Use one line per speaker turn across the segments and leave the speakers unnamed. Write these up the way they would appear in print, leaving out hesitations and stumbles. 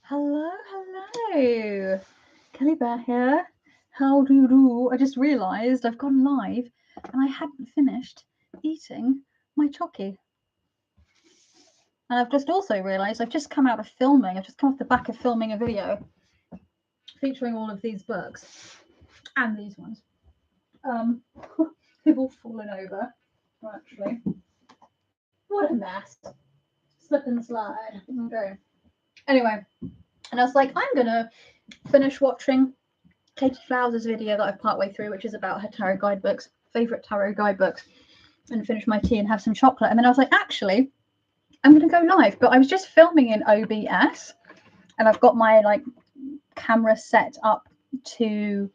Hello, hello. Kelly Bear here. How do you do? I just realised I've gone live and I hadn't finished eating my chocky. And I've just also realised I've just come out of filming. I've just come off the back of filming a video featuring all of these books and these ones. They've all fallen over, actually. What a mess. Slip and slide. Okay. Anyway, and I was like, I'm gonna finish watching Katie Flowers' video that I've partway through, which is about her tarot guidebooks, favourite tarot guidebooks, and finish my tea and have some chocolate. And then I was like, actually, I'm going to go live. But I was just filming in OBS, and I've got my camera set up to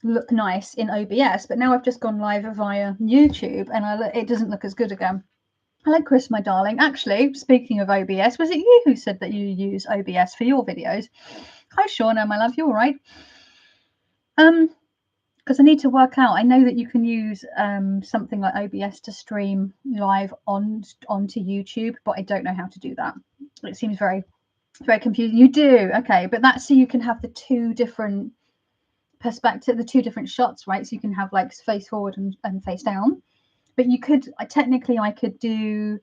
look nice in OBS. But now I've just gone live via YouTube, and it doesn't look as good again. Hello, Chris, my darling. Actually, speaking of OBS, was it you who said that you use OBS for your videos? Hi, Shauna, my love. You all right? Because I need to work out. I know that you can use something like OBS to stream live onto YouTube, but I don't know how to do that. It seems very, very confusing. You do, okay, but that's so you can have the two different perspectives, the two different shots, right? So you can have like face forward and face down. But you could technically, I could do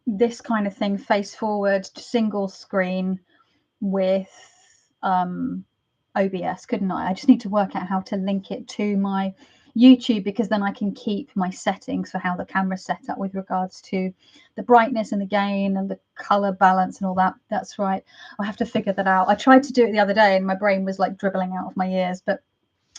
this kind of thing, face forward, single screen with OBS, couldn't I? I just need to work out how to link it to my YouTube, because then I can keep my settings for how the camera's set up with regards to the brightness and the gain and the color balance and all that. That's right. I'll have to figure that out. I tried to do it the other day and my brain was like dribbling out of my ears, but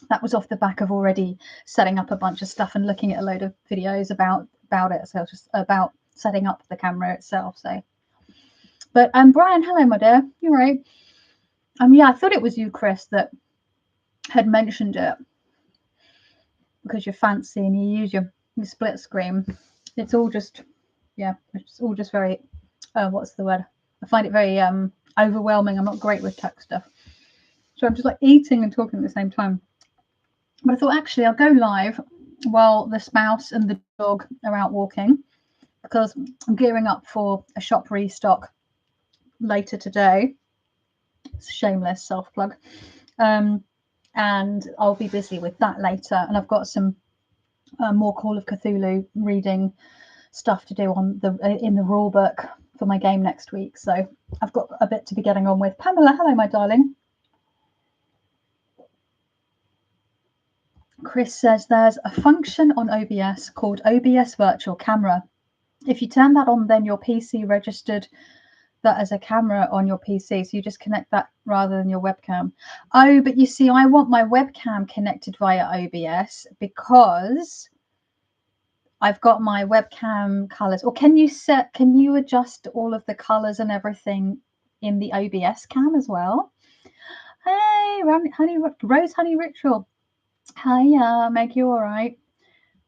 that was off the back of already setting up a bunch of stuff and looking at a load of videos about it. So just about setting up the camera itself. So, but Brian, hello, my dear. You're right. Yeah, I thought it was you, Chris, that had mentioned it, because you're fancy and you use your split screen. It's all just, yeah, it's all just very, what's the word? I find it very overwhelming. I'm not great with tech stuff. So I'm just like eating and talking at the same time. But I thought, actually, I'll go live while the spouse and the dog are out walking, because I'm gearing up for a shop restock later today. It's a shameless self-plug. And I'll be busy with that later. And I've got some more Call of Cthulhu reading stuff to do on in the rule book for my game next week. So I've got a bit to be getting on with. Pamela, hello, my darling. Chris says there's a function on OBS called OBS Virtual Camera. If you turn that on, then your PC registered that as a camera on your PC, so you just connect that rather than your webcam. Oh, but you see, I want my webcam connected via OBS because I've got my webcam colors. Or can you adjust all of the colors and everything in the OBS cam as well? Hey, Rose Honey Ritual. Hiya, Meg, you all right?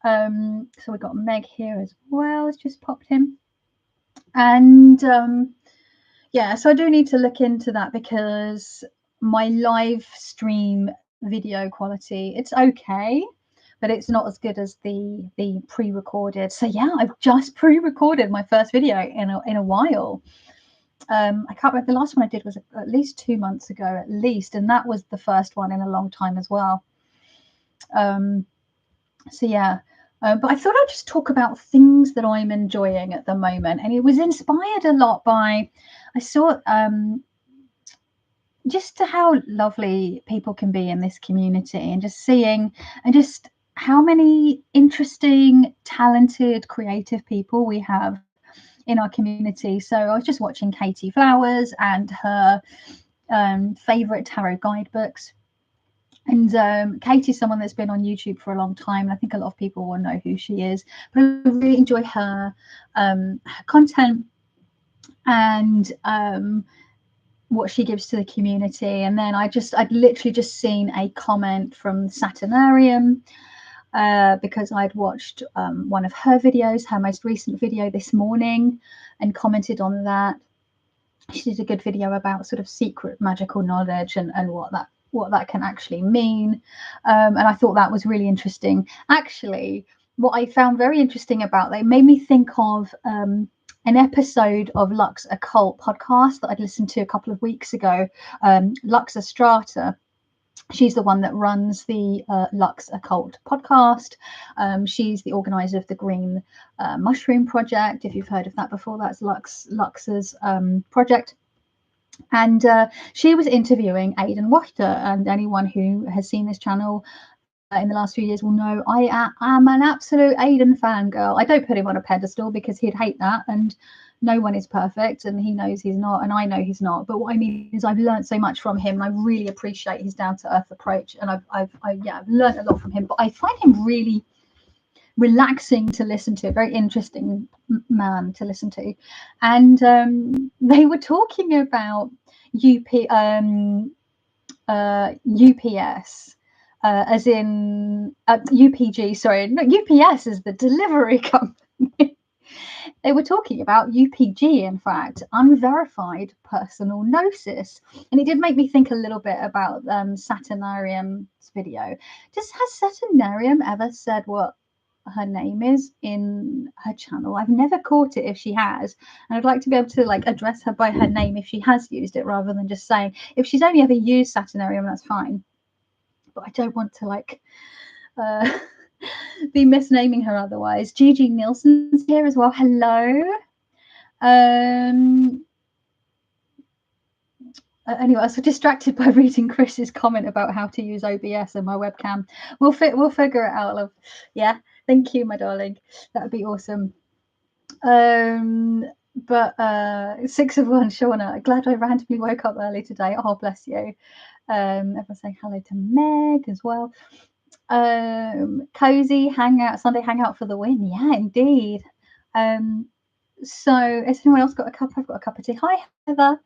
So we've got Meg here as well. It's just popped in. And yeah, so I do need to look into that, because my live stream video quality, it's okay, but it's not as good as the pre-recorded. So yeah, I've just pre-recorded my first video in a while. I can't remember, the last one I did was at least 2 months ago at least, and that was the first one in a long time as well. So yeah, but I thought I'd just talk about things that I'm enjoying at the moment, and it was inspired a lot by, I saw just how lovely people can be in this community, and just seeing and just how many interesting, talented, creative people we have in our community. So I was just watching Katie Flowers and her favorite tarot guidebooks. And Katie's someone that's been on YouTube for a long time, and I think a lot of people will know who she is. But I really enjoy her content and what she gives to the community. And then I'd literally just seen a comment from Saturnarium, because I'd watched one of her videos, her most recent video this morning, and commented on that. She did a good video about sort of secret magical knowledge and what that can actually mean, and I thought that was really interesting. Actually, what I found very interesting about that, it made me think of an episode of Lux Occult podcast that I'd listened to a couple of weeks ago. Lux Strata, she's the one that runs the Lux Occult podcast. She's the organizer of the Green Mushroom Project. If you've heard of that before, that's Lux's project. And she was interviewing Aidan Wachter, and anyone who has seen this channel in the last few years will know I am an absolute Aidan fangirl. I don't put him on a pedestal because he'd hate that, and no one is perfect, and he knows he's not, and I know he's not. But what I mean is I've learned so much from him, and I really appreciate his down-to-earth approach, and I've learned a lot from him. But I find him really relaxing to listen to, a very interesting man to listen to. And they were talking about UPS, as in UPG, sorry, no, UPS is the delivery company. They were talking about UPG, in fact, unverified personal gnosis. And it did make me think a little bit about Saturnarium's video. Has Saturnarium ever said what her name is in her channel? I've never caught it if she has, and I'd like to be able to like address her by her name if she has used it, rather than just saying, if she's only ever used Saturnarium, that's fine, but I don't want to like be misnaming her otherwise. Gigi Nielsen's here as well. Hello. Anyway, I was so distracted by reading Chris's comment about how to use OBS and my webcam. We'll figure it out, love. Yeah, thank you, my darling. That would be awesome. But 6 of 1, Shauna. Glad I randomly woke up early today. Oh, bless you. Everyone saying hello to Meg as well. Cozy hangout, Sunday hangout for the win. Yeah, indeed. So has anyone else got a cup? I've got a cup of tea. Hi, Heather.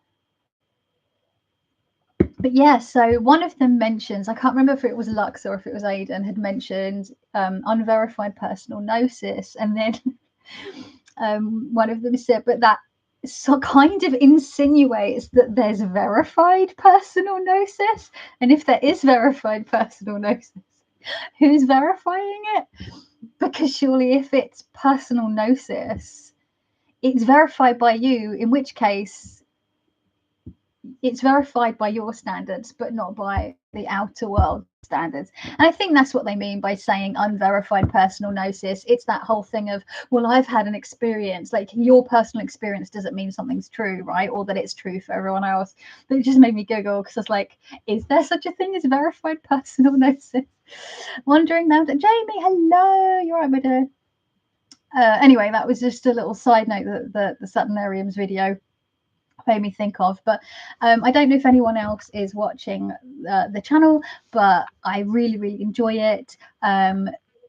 But yeah, so one of them mentions, I can't remember if it was Lux or if it was Aidan, had mentioned unverified personal gnosis, and then one of them said, but that so kind of insinuates that there's verified personal gnosis, and if there is verified personal gnosis, who's verifying it? Because surely if it's personal gnosis, it's verified by you, in which case it's verified by your standards, but not by the outer world standards. And I think that's what they mean by saying unverified personal gnosis. It's that whole thing of, well, I've had an experience, like your personal experience doesn't mean something's true, right? Or that it's true for everyone else. But it just made me giggle because I was like, is there such a thing as verified personal gnosis? Wondering now that Jamie, hello, you're right, my dear. Anyway, that was just a little side note that the Saturnariums video made me think of. But I don't know if anyone else is watching the channel, but I really enjoy it.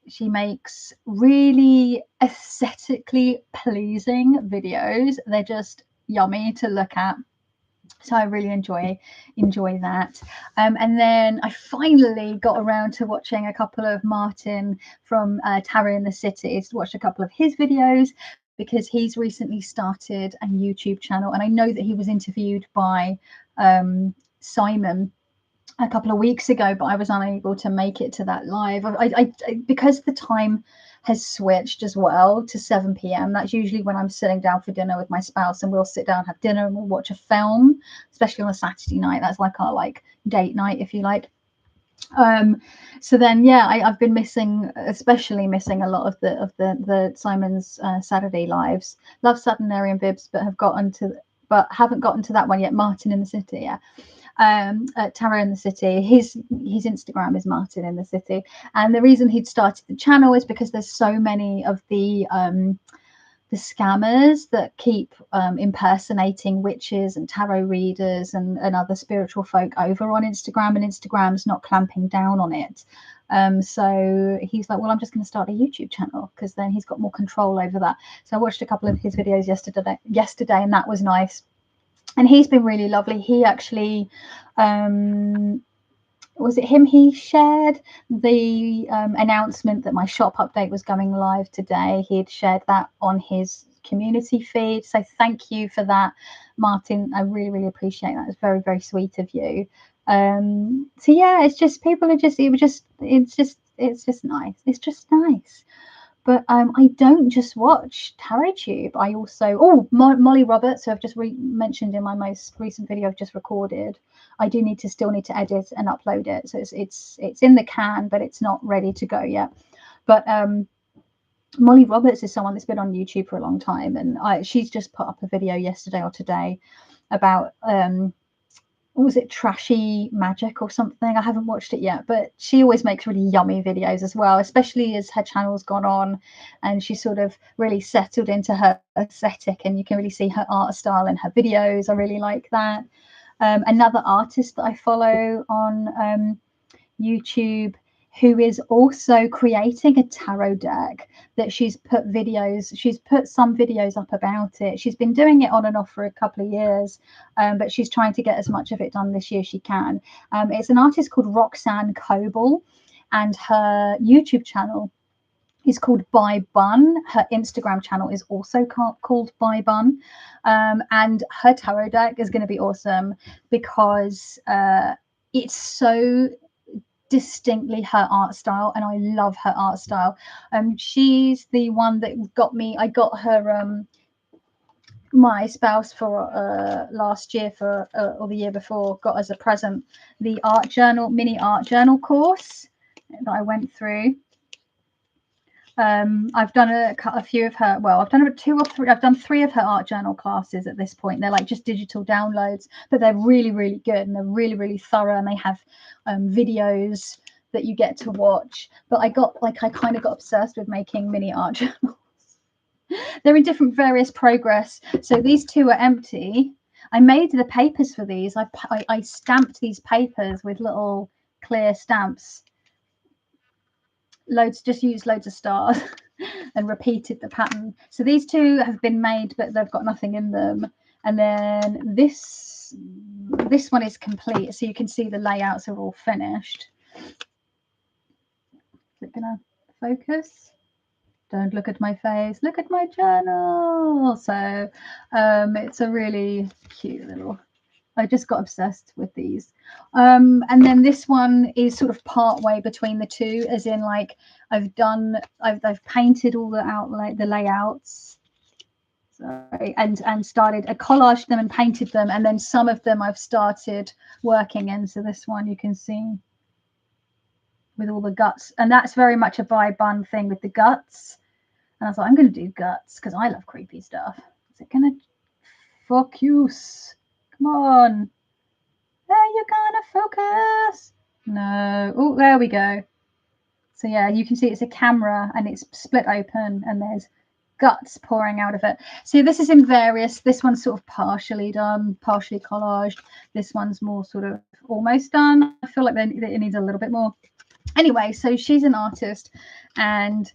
She makes really aesthetically pleasing videos. They're just yummy to look at, so I really enjoy that. And then I finally got around to watching a couple of Martin from Tarot in the City. Watched a couple of his videos because he's recently started a YouTube channel, and I know that he was interviewed by Simon a couple of weeks ago, but I was unable to make it to that live. I because the time has switched as well to 7 p.m. That's usually when I'm sitting down for dinner with my spouse, and we'll sit down, have dinner, and we'll watch a film, especially on a Saturday night. That's like our like date night, if you like. So then I've been especially missing a lot of the Simon's Saturday lives. Love Saturnarian Bibs, but haven't gotten to that one yet. Martin in the City, yeah. Tarot in the City, his Instagram is Martin in the City, and the reason he'd started the channel is because there's so many of the scammers that keep impersonating witches and tarot readers and other spiritual folk over on Instagram, and Instagram's not clamping down on it. So he's like, well, I'm just going to start a YouTube channel, because then he's got more control over that. So I watched a couple of his videos yesterday, and that was nice. And he's been really lovely. He actually, was it him? He shared the announcement that my shop update was going live today. He had shared that on his community feed. So thank you for that, Martin. I really appreciate that. It's very sweet of you. So yeah, it's just, people are just, it's just nice. It's just nice. But I don't just watch TarotTube. I also, Molly Roberts, who I've just mentioned in my most recent video I've just recorded. I do still need to edit and upload it, so it's in the can, but it's not ready to go yet. But Molly Roberts is someone that's been on YouTube for a long time, and she's just put up a video yesterday or today about what was it, Trashy Magic or something. I haven't watched it yet, but she always makes really yummy videos as well, especially as her channel's gone on and she's sort of really settled into her aesthetic, and you can really see her art style in her videos. I really like that. Another artist that I follow on YouTube, who is also creating a tarot deck that she's put some videos up about it. She's been doing it on and off for a couple of years, but she's trying to get as much of it done this year as she can. It's an artist called Roxanne Coble, and her YouTube channel is called By Bun. Her Instagram channel is also called By Bun, and her tarot deck is going to be awesome because it's so distinctly her art style, and I love her art style. She's the one that I got her my spouse for last year or the year before, got as a present the mini art journal course that I went through. I've done a few of her. Well, I've done 2 or 3. I've done 3 of her art journal classes at this point. They're like just digital downloads, but they're really, really good, and they're really, really thorough. And they have videos that you get to watch. But I kind of got obsessed with making mini art journals. They're in different various progress. So these 2 are empty. I made the papers for these. I stamped these papers with little clear stamps. Just used loads of stars and repeated the pattern. So these 2 have been made, but they've got nothing in them. And then this one is complete, so you can see the layouts are all finished. Is it gonna focus? Don't look at my face, look at my journal. So it's a really cute little, I just got obsessed with these. And then this one is sort of part way between the 2, as in like I've painted all the layouts, sorry, and started collaged them and painted them, and then some of them I've started working in. So this one you can see with all the guts, and that's very much a By Bun thing with the guts. And I was like, I'm going to do guts because I love creepy stuff. Is it going to focus? Come on. Are you gonna focus? No. Oh, there we go. So yeah, you can see it's a camera and it's split open and there's guts pouring out of it. So this is in various, this one's sort of partially done, partially collaged. This one's more sort of almost done. I feel like it needs a little bit more. Anyway, so she's an artist and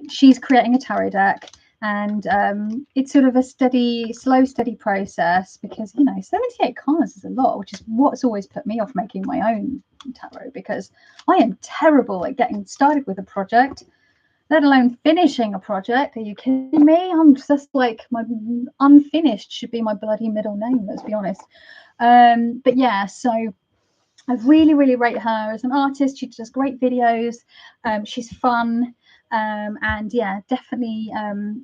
she's creating a tarot deck. And it's sort of a slow, steady process because, 78 cards is a lot, which is what's always put me off making my own tarot, because I am terrible at getting started with a project, let alone finishing a project. Are you kidding me? I'm just like, my unfinished should be my bloody middle name, let's be honest. But yeah, so I really, really rate her as an artist. She does great videos. She's fun. And yeah, definitely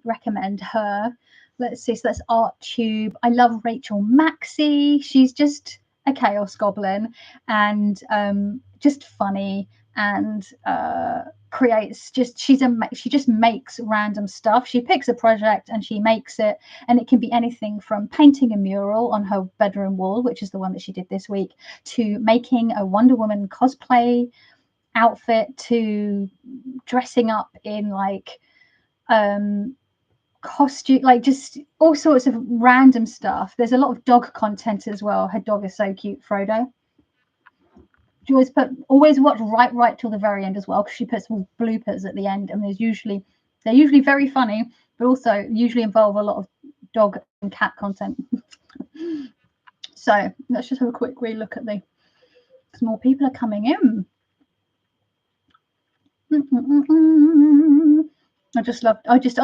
recommend her. Let's see, so that's ArtTube. I love Rachel Maxey. She's just a chaos goblin and just funny, and she just makes random stuff. She picks a project and she makes it, and it can be anything from painting a mural on her bedroom wall, which is the one that she did this week, to making a Wonder Woman cosplay outfit, to dressing up in like costume, like just all sorts of random stuff. There's a lot of dog content as well. Her dog is so cute, Frodo. She always watch right till the very end as well, because she puts bloopers at the end, and they're usually very funny, but also usually involve a lot of dog and cat content. So let's just have a quick relook at because more people are coming in. Oh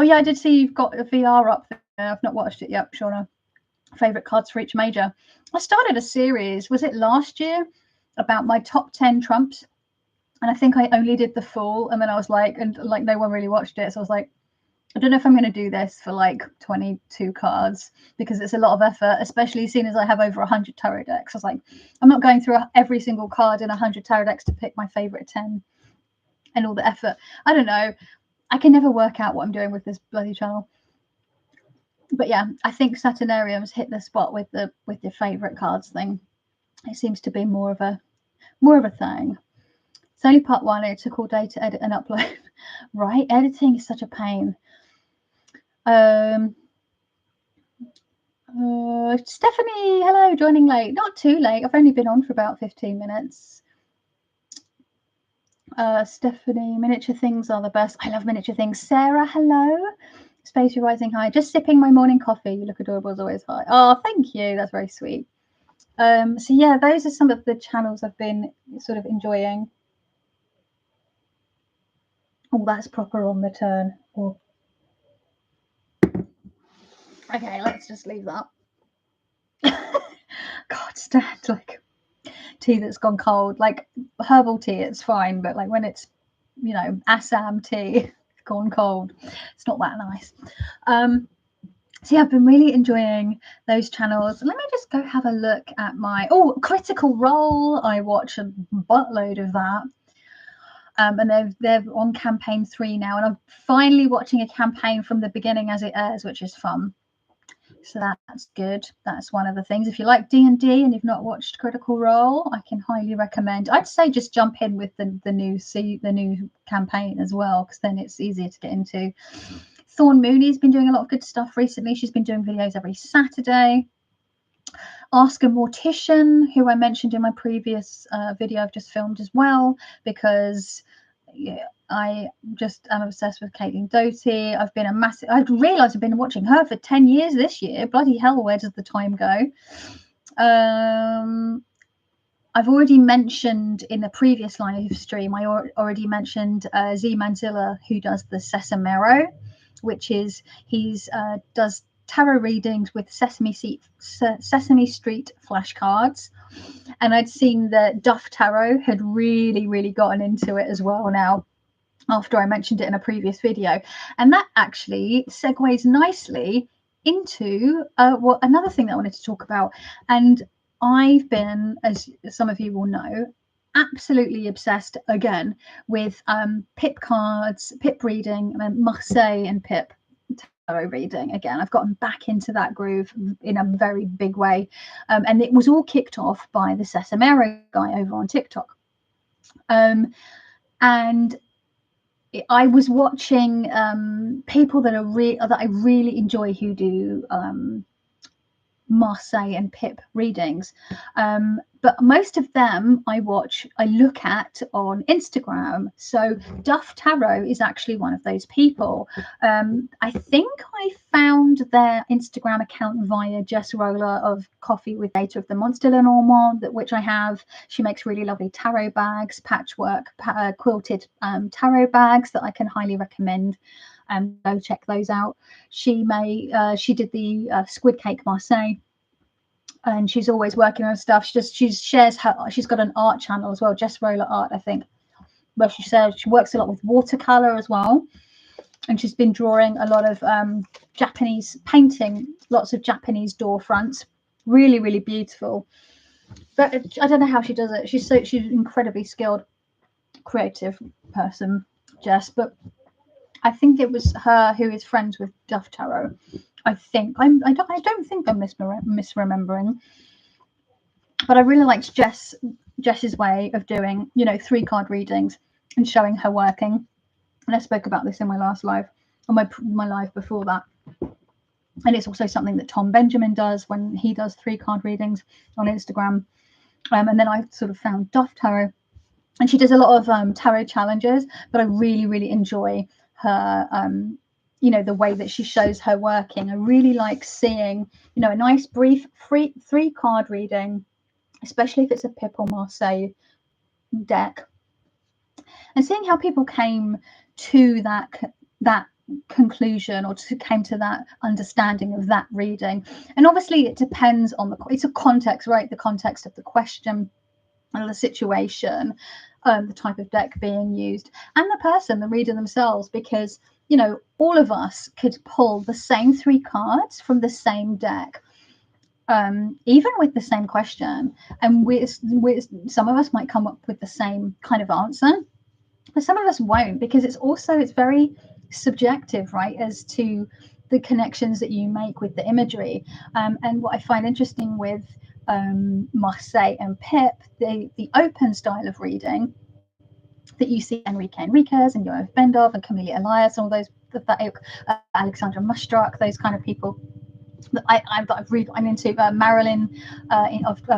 yeah, I did see you've got a VR up there. I've not watched it yet, Shauna. Favorite cards for each major. I started a series, was it last year, about my top 10 trumps And I think I only did the full, and then I was like, and like no one really watched it, so I was like, I don't know if I'm going to do this for like 22 cards, because it's a lot of effort, especially seeing as I have over 100 tarot decks. I was like, I'm not going through every single card in 100 tarot decks to pick my favorite 10 and all the effort. I don't know. I can never work out what I'm doing with this bloody channel. But yeah, I think Saturnariums hit the spot with your favorite cards thing. It seems to be more of a thing. It's only part 1. It took all day to edit and upload. Right? Editing is such a pain. Stephanie, hello, joining late. Not too late. I've only been on for about 15 minutes. Stephanie, miniature things are the best. I love miniature things. Sarah, hello. Space, you're rising high. Just sipping my morning coffee. You look adorable as always. Hi. Oh, thank you. That's very sweet. So yeah, those are some of the channels I've been sort of enjoying. Oh, that's proper on the turn. Oh. Okay, let's just leave that. God, stand like tea that's gone cold. Like herbal tea, it's fine, but like when it's, you know, Assam tea gone cold, it's not that nice. So yeah, I've been really enjoying those channels. Let me just go have a look at my Critical Role. I watch a buttload of that. And they're on campaign 3 now, and I'm finally watching a campaign from the beginning as it airs, which is fun. So that's good. That's one of the things. If you like D&D and you've not watched Critical Role, I can highly recommend. I'd say just jump in with the new campaign as well, because then it's easier to get into. Thorn Mooney's been doing a lot of good stuff recently. She's been doing videos every Saturday. Ask a Mortician, who I mentioned in my previous video I've just filmed as well, because I just am obsessed with Caitlin Doty. I've realised I've been watching her for 10 years this year. Bloody hell, where does the time go? I've already mentioned in the previous live stream, I already mentioned Z Manzilla, who does the Sesamero, which is does tarot readings with Sesame Street flashcards. And I'd seen that Duff Tarot had really gotten into it as well now, after I mentioned it in a previous video. And that actually segues nicely into another thing that I wanted to talk about. And I've been, as some of you will know, absolutely obsessed again with pip cards, pip reading, and Marseille and pip tarot reading again. I've gotten back into that groove in a very big way, and it was all kicked off by the Sesamero guy over on TikTok. And I was watching people that I really enjoy, who do Marseille and pip readings, but most of them I look at on Instagram. So Duff Tarot is actually one of those people. I think I found their Instagram account via Jess Roller of Coffee with Data of the Monster Lenormand, which I have. She makes really lovely tarot bags, patchwork quilted tarot bags that I can highly recommend. Go check those out. She did the Squid Cake Marseille, and she's always working on stuff. She's got an art channel as well, Jess Roller Art, I think, where she says she works a lot with watercolor as well, and she's been drawing a lot of Japanese painting, lots of Japanese door fronts, really beautiful. But I don't know how she does it. She's incredibly skilled, creative person, Jess. But I think it was her who is friends with Duff Tarot. I don't think I'm misremembering, but I really liked Jess's way of doing, 3-card readings and showing her working. And I spoke about this in my last live, or my live before that. And it's also something that Tom Benjamin does when he does 3-card readings on Instagram. And then I sort of found Duff Tarot, and she does a lot of tarot challenges, but I really enjoy her the way that she shows her working. I really like seeing, a nice brief 3-card reading, especially if it's a pip or Marseille deck, and seeing how people came to that conclusion, or came to that understanding of that reading. And obviously it depends on it's a context, right? The context of the question and the situation. the type of deck being used, and the person, the reader themselves, because you know, all of us could pull the same 3 cards from the same deck, even with the same question, and some of us might come up with the same kind of answer, but some of us won't, because it's very subjective, right, as to the connections that you make with the imagery. And what I find interesting with Marseille and Pip, the open style of reading that you see Enrique Enriquez and Yoav Bendov and Camelia Elias and all those, Alexandra Mushrak, those kind of people that I'm into, Marilyn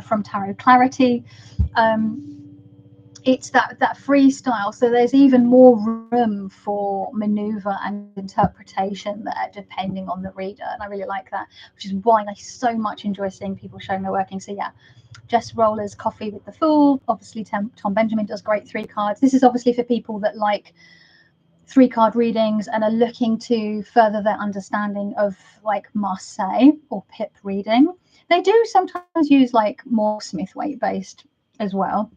from Tarot Clarity. It's that freestyle, so there's even more room for maneuver and interpretation there, depending on the reader, and I really like that, which is why I so much enjoy seeing people showing their working. So yeah, Jess Roller's Coffee with the Fool, obviously Tom Benjamin does great 3 cards. This is obviously for people that like 3-card readings and are looking to further their understanding of like Marseille or Pip reading. They do sometimes use like more Smith-Waite based as well.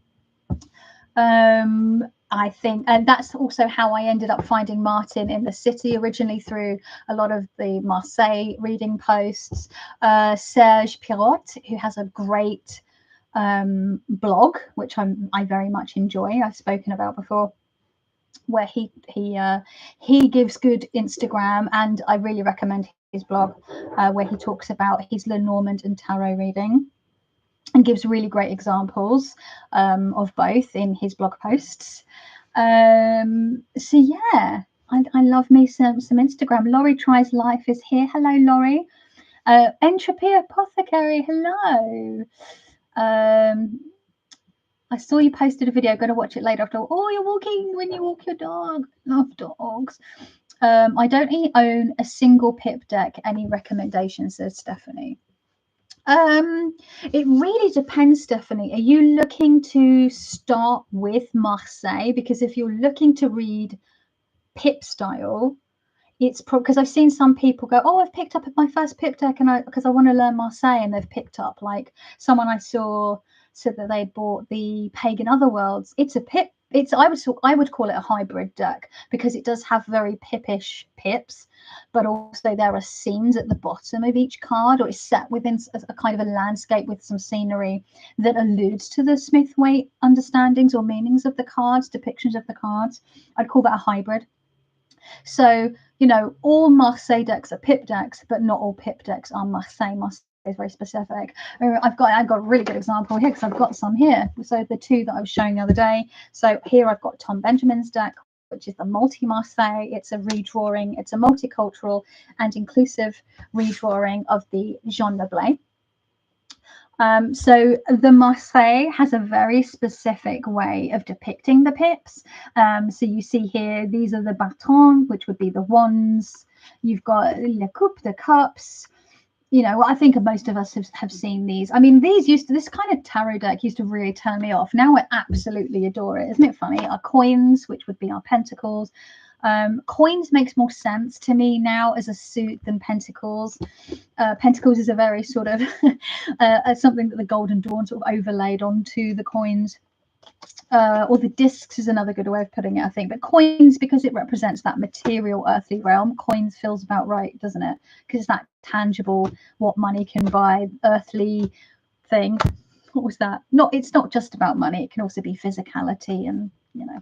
I think, and that's also how I ended up finding Martin in the city originally, through a lot of the Marseille reading posts. Serge Pirot, who has a great blog, which I very much enjoy, I've spoken about before, where he gives good Instagram, and I really recommend his blog, where he talks about his Lenormand and tarot reading, and gives really great examples of both in his blog posts. So yeah, I love me some Instagram. Laurie Tries Life is here. Hello, Laurie. Entropy Apothecary, hello. I saw you posted a video. Going to watch it later after. Oh, you're walking when you walk your dog. Love dogs. I don't own a single Pip deck. Any recommendations, says Stephanie? It really depends, Stephanie. Are you looking to start with Marseille? Because if you're looking to read Pip style, it's because I've seen some people go, oh, I've picked up my first Pip deck, and because I want to learn Marseille, and they've picked up, like someone I saw said that they bought the Pagan Otherworlds. It's a Pip. I would call it a hybrid deck, because it does have very Pipish pips, but also there are scenes at the bottom of each card, or it's set within a kind of a landscape with some scenery that alludes to the Smith-Waite understandings or meanings of the cards, depictions of the cards. I'd call that a hybrid. So, you know, all Marseille decks are Pip decks, but not all Pip decks are Marseille. Marseille is very specific. I've got a really good example here, because I've got some here. So the 2 that I was showing the other day. So here I've got Tom Benjamin's deck, which is the multi-Marseille. It's a redrawing. It's a multicultural and inclusive redrawing of the Jean Leblay. So the Marseille has a very specific way of depicting the pips. So you see here, these are the bâtons, which would be the wands. You've got le coupe, the cups. You know, I think most of us have seen these. I mean, this kind of tarot deck used to really turn me off. Now I absolutely adore it. Isn't it funny? Our coins, which would be our pentacles. Coins makes more sense to me now as a suit than pentacles. Pentacles is a very sort of something that the Golden Dawn sort of overlaid onto the coins. Or the discs is another good way of putting it, I think. But coins, because it represents that material earthly realm, coins feels about right, doesn't it? Because it's that tangible, what money can buy, earthly thing. What was that? It's not just about money. It can also be physicality and, you know,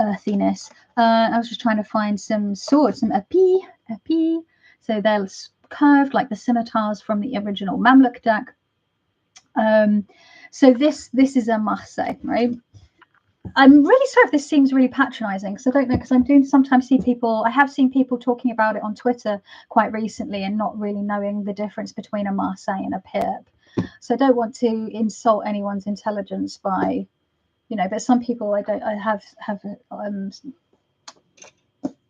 earthiness. I was just trying to find some swords, some épée. So they're curved like the scimitars from the original Mamluk deck. So this is a Marseille, right? I'm really sorry if this seems really patronizing, because I don't know, because I have seen people talking about it on Twitter quite recently and not really knowing the difference between a Marseille and a Pip. So I don't want to insult anyone's intelligence by, you know, but some people I have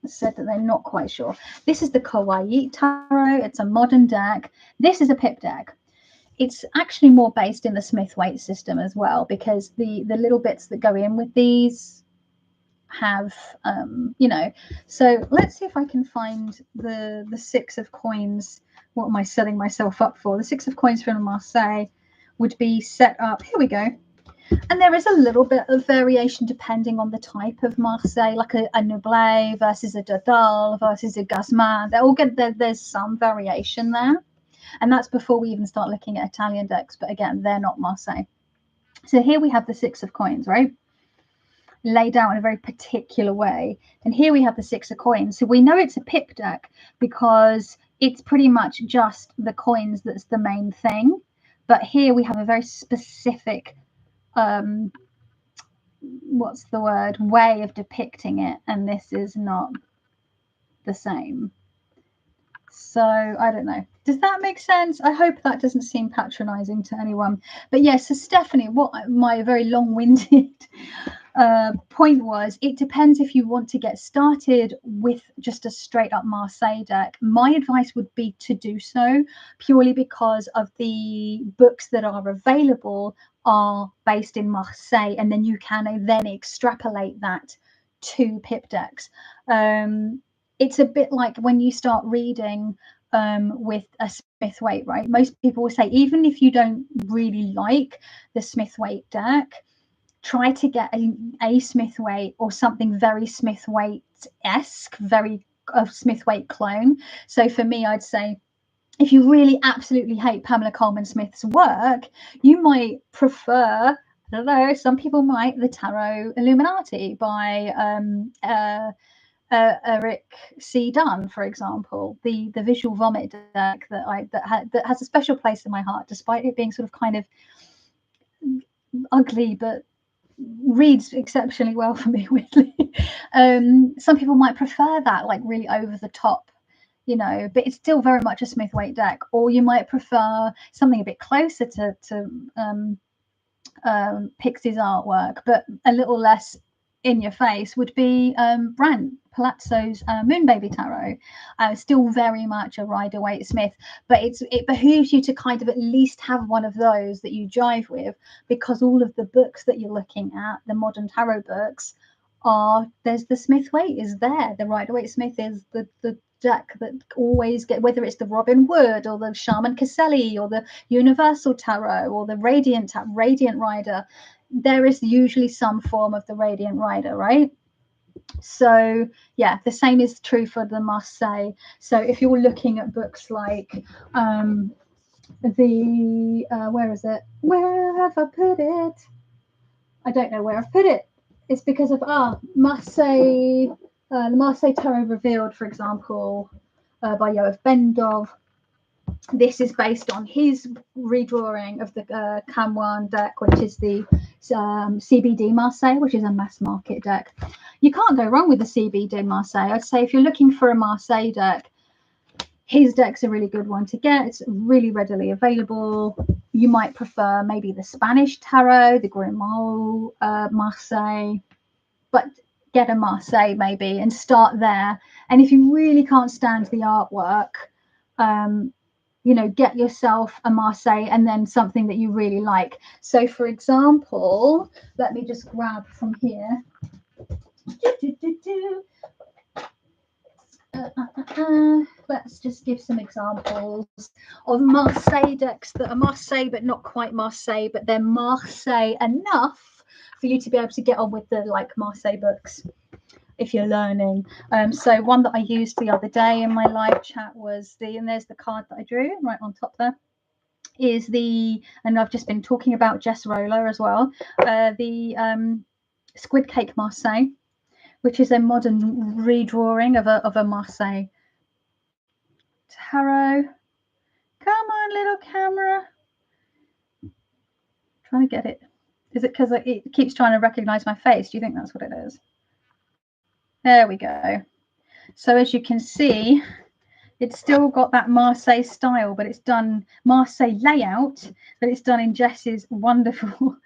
said that they're not quite sure. This is the Kawaii Tarot. It's a modern deck. This is a Pip deck. It's actually more based in the Smith-Waite system as well, because the little bits that go in with these have, you know. So let's see if I can find the 6 of coins. What am I setting myself up for? The 6 of coins from Marseille would be set up. Here we go. And there is a little bit of variation depending on the type of Marseille, like a Noblet versus a Dodal versus a Guzman. They all get there's some variation there. And that's before we even start looking at Italian decks. But again, they're not Marseille. So here we have the 6 of coins, right? Laid out in a very particular way. And here we have the 6 of coins. So we know it's a pip deck because it's pretty much just the coins that's the main thing. But here we have a very specific what's the word, way of depicting it, and this is not the same. So I don't know, does that make sense? I hope that doesn't seem patronizing to anyone. But yes, so Stephanie, what my very long-winded point was, it depends if you want to get started with just a straight up Marseille deck. My advice would be to do so, purely because of the books that are available are based in Marseille, and then you can then extrapolate that to pip decks. It's a bit like when you start reading with a Smith-Waite, right? Most people will say, even if you don't really like the Smith-Waite deck, try to get a Smith-Waite or something very Smith-Waite-esque, very Smith-Waite clone. So for me, I'd say, if you really absolutely hate Pamela Coleman Smith's work, you might prefer, I don't know, some people might, the Tarot Illuminati by Eric C. Dunn, for example, the Visual Vomit deck that has a special place in my heart, despite it being sort of kind of ugly, but reads exceptionally well for me, weirdly. Some people might prefer that, like really over the top, you know, but it's still very much a Smith-Waite deck. Or you might prefer something a bit closer to Pixie's artwork, but a little less in your face, would be Brant Palazzo's Moonbaby Tarot. Still very much a Rider-Waite Smith, but it behooves you to kind of at least have one of those that you jive with, because all of the books that you're looking at, the modern tarot books, there's the Smith-Waite is there, the Rider-Waite Smith is the deck that always get, whether it's the Robin Wood or the Shaman Caselli or the Universal Tarot or the Radiant Rider, there is usually some form of the Radiant Rider, right? So yeah, the same is true for the Marseille. So if you're looking at books like where is it? Where have I put it? I don't know where I've put it. It's because of Marseille, the Marseille Tarot Revealed, for example, by Yoav Bendov. This is based on his redrawing of the Camwan deck, which is the CBD Marseille, which is a mass market deck. You can't go wrong with the CBD Marseille. I'd say if you're looking for a Marseille deck, his deck's a really good one to get. It's really readily available. You might prefer maybe the Spanish Tarot, the Grimaud Marseille, but get a Marseille maybe and start there. And if you really can't stand the artwork, you know, get yourself a Marseille and then something that you really like. So for example, let me just grab from here. Let's just give some examples of Marseille decks that are Marseille but not quite Marseille, but they're Marseille enough for you to be able to get on with the like Marseille books if you're learning. So one that I used the other day in my live chat was and there's the card that I drew right on top there, is and I've just been talking about Jess Roller as well, the Squid Cake Marseille, which is a modern redrawing of a Marseille Tarot. Come on, little camera. Trying to get it. Is it because it keeps trying to recognize my face? Do you think that's what it is? There we go. So as you can see, it's still got that Marseille style, but it's done Marseille layout, but it's done in Jess's wonderful,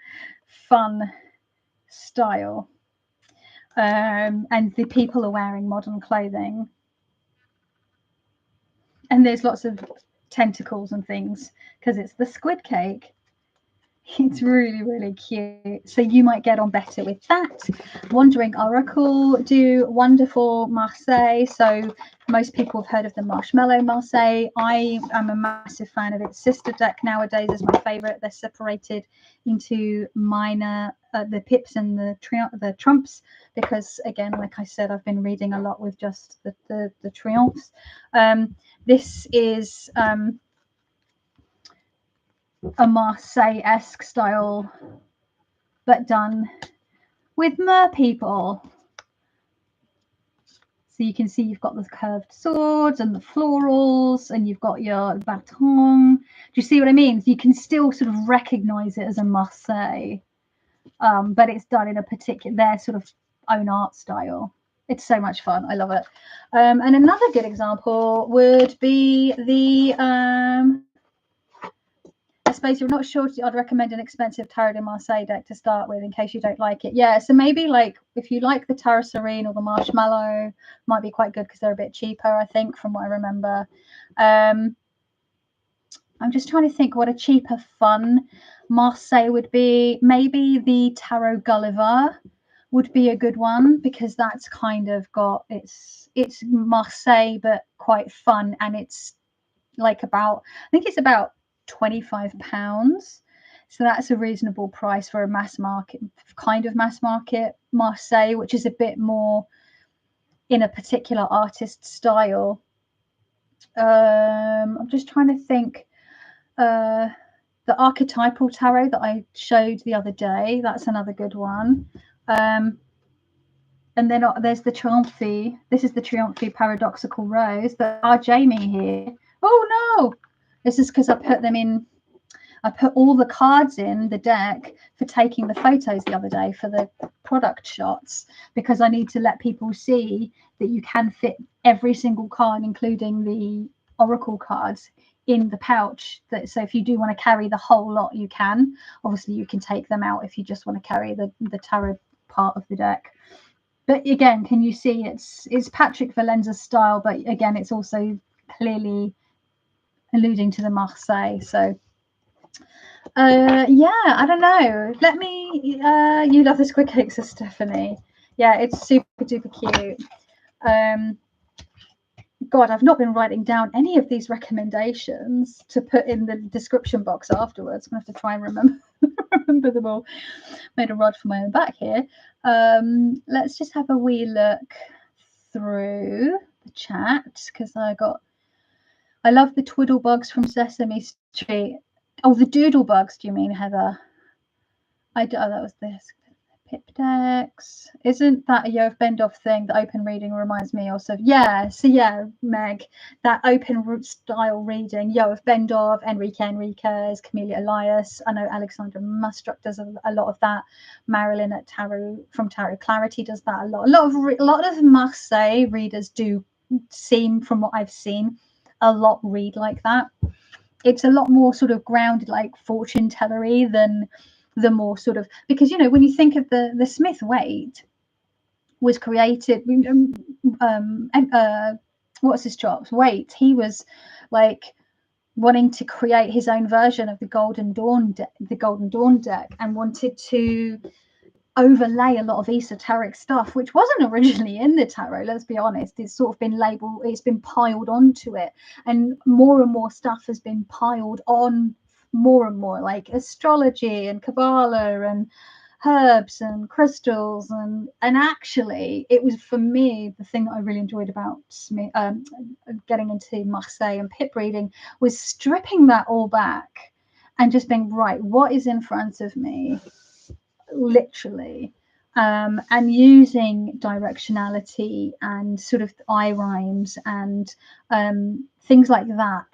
fun style. And the people are wearing modern clothing. And there's lots of tentacles and things because it's the squid cake. It's really, really cute. So you might get on better with that. Wandering Oracle do wonderful Marseille. So most people have heard of the Marshmallow Marseille. I am a massive fan of its sister deck nowadays, is my favorite. They're separated into minor, the pips and the trumps, because again, like I said, I've been reading a lot with just the Triomphes. This is a Marseille-esque style, but done with mer people. So you can see you've got the curved swords and the florals, and you've got your baton. Do you see what I mean? You can still sort of recognize it as a Marseille, but it's done in a particular, their sort of own art style. It's so much fun. I love it. And another good example would be the I suppose you're not sure, I'd recommend an expensive Tarot de Marseille deck to start with in case you don't like it. Yeah, so maybe like if you like the Tarot Serene or the Marshmallow, might be quite good because they're a bit cheaper, I think, from what I remember. I'm just trying to think what a cheaper, fun Marseille would be. Maybe the Tarot Gulliver would be a good one, because that's kind of got, it's Marseille but quite fun, and it's like about, I think it's about £25, so that's a reasonable price for a mass market, kind of mass market Marseille, which is a bit more in a particular artist style. I'm just trying to think. The archetypal tarot that I showed the other day, that's another good one. And then there's the Triomphe. This is the Triomphe Paradoxical Rose, but our Jamie here. Oh no, this is because I put them in, I put all the cards in the deck for taking the photos the other day for the product shots, because I need to let people see that you can fit every single card, including the oracle cards, in the pouch. So if you do want to carry the whole lot, you can. Obviously you can take them out if you just want to carry the tarot part of the deck. But again, can you see it's Patrick Valenza's style, but again, it's also clearly alluding to the Marseille. So yeah, I don't know. Let me, you love the squid cakes, says Stephanie. Yeah, it's super duper cute. God, I've not been writing down any of these recommendations to put in the description box afterwards. I'm gonna have to try and remember them all. Made a rod for my own back here. Let's just have a wee look through the chat, because I love the twiddle bugs from Sesame Street. Oh, the doodle bugs, do you mean, Heather? Oh, that was this. Pip decks. Isn't that a Yoav Bendoff thing? The open reading reminds me also. Yeah, so yeah, Meg, that open root style reading. Yoav Bendoff, Enrique Enriquez, Camelia Elias. I know Alexandra Mustruck does a lot of that. Marilyn at Tarot from Tarot Clarity does that a lot. A lot of Marseille readers do seem, from what I've seen, a lot read like that. It's a lot more sort of grounded, like fortune tellery, than the more sort of, because, you know, when you think of the Smith Waite was created, what's his chops? Waite, he was like wanting to create his own version of the Golden Dawn deck, and wanted to overlay a lot of esoteric stuff which wasn't originally in the tarot. Let's be honest, it's sort of been labeled, it's been piled onto it, and more stuff has been piled on, more and more, like astrology and Kabbalah and herbs and crystals, and actually it was, for me, the thing that I really enjoyed about getting into Marseille and pip reading was stripping that all back and just being, right, what is in front of me, literally, and using directionality and sort of eye rhymes and things like that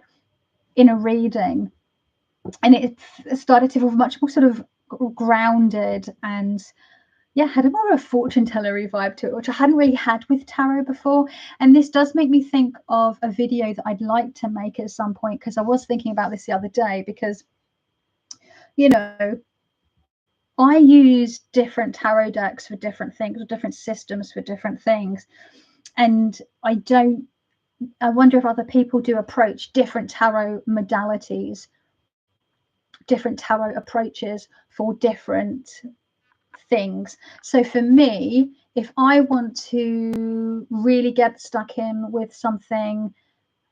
in a reading, and it started to feel much more sort of grounded, and yeah, had a more of a fortune tellery vibe to it, which I hadn't really had with tarot before. And this does make me think of a video that I'd like to make at some point, because I was thinking about this the other day, because, you know, I use different tarot decks for different things, or different systems for different things. And I wonder if other people do approach different tarot modalities different tarot approaches for different things. So for me, if I want to really get stuck in with something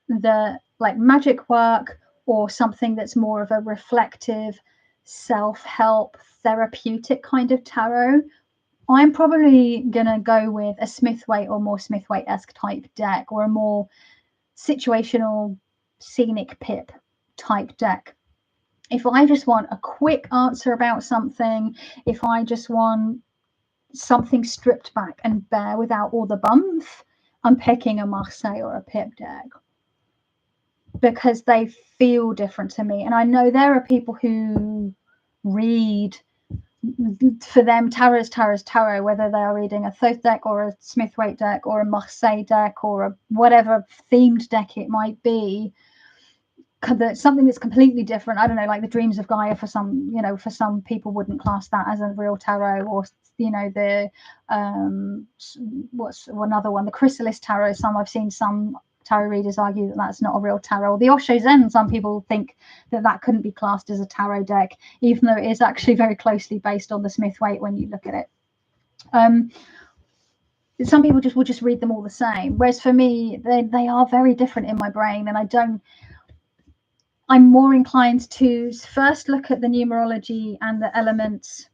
that like magic work, or something that's more of a reflective, self-help, therapeutic kind of tarot, I'm probably gonna go with a Smith-Waite or more Smith-Waite-esque type deck, or a more situational, scenic pip type deck. If I just want a quick answer about something, if I just want something stripped back and bare without all the bumps, I'm picking a Marseille or a pip deck, because they feel different to me. And I know there are people who read, for them tarot is tarot, whether they are reading a Thoth deck or a Smith-Waite deck or a Marseille deck or a whatever themed deck it might be, something that's completely different. I don't know, like the Dreams of Gaia, for some, you know, for some people wouldn't class that as a real tarot, or, you know, the what's another one, the Chrysalis tarot. I've seen some tarot readers argue that that's not a real tarot. The Osho Zen, some people think that couldn't be classed as a tarot deck, even though it is actually very closely based on the Smith-Waite when you look at it. Some people will just read them all the same, whereas for me they are very different in my brain, and I'm more inclined to first look at the numerology and the elements,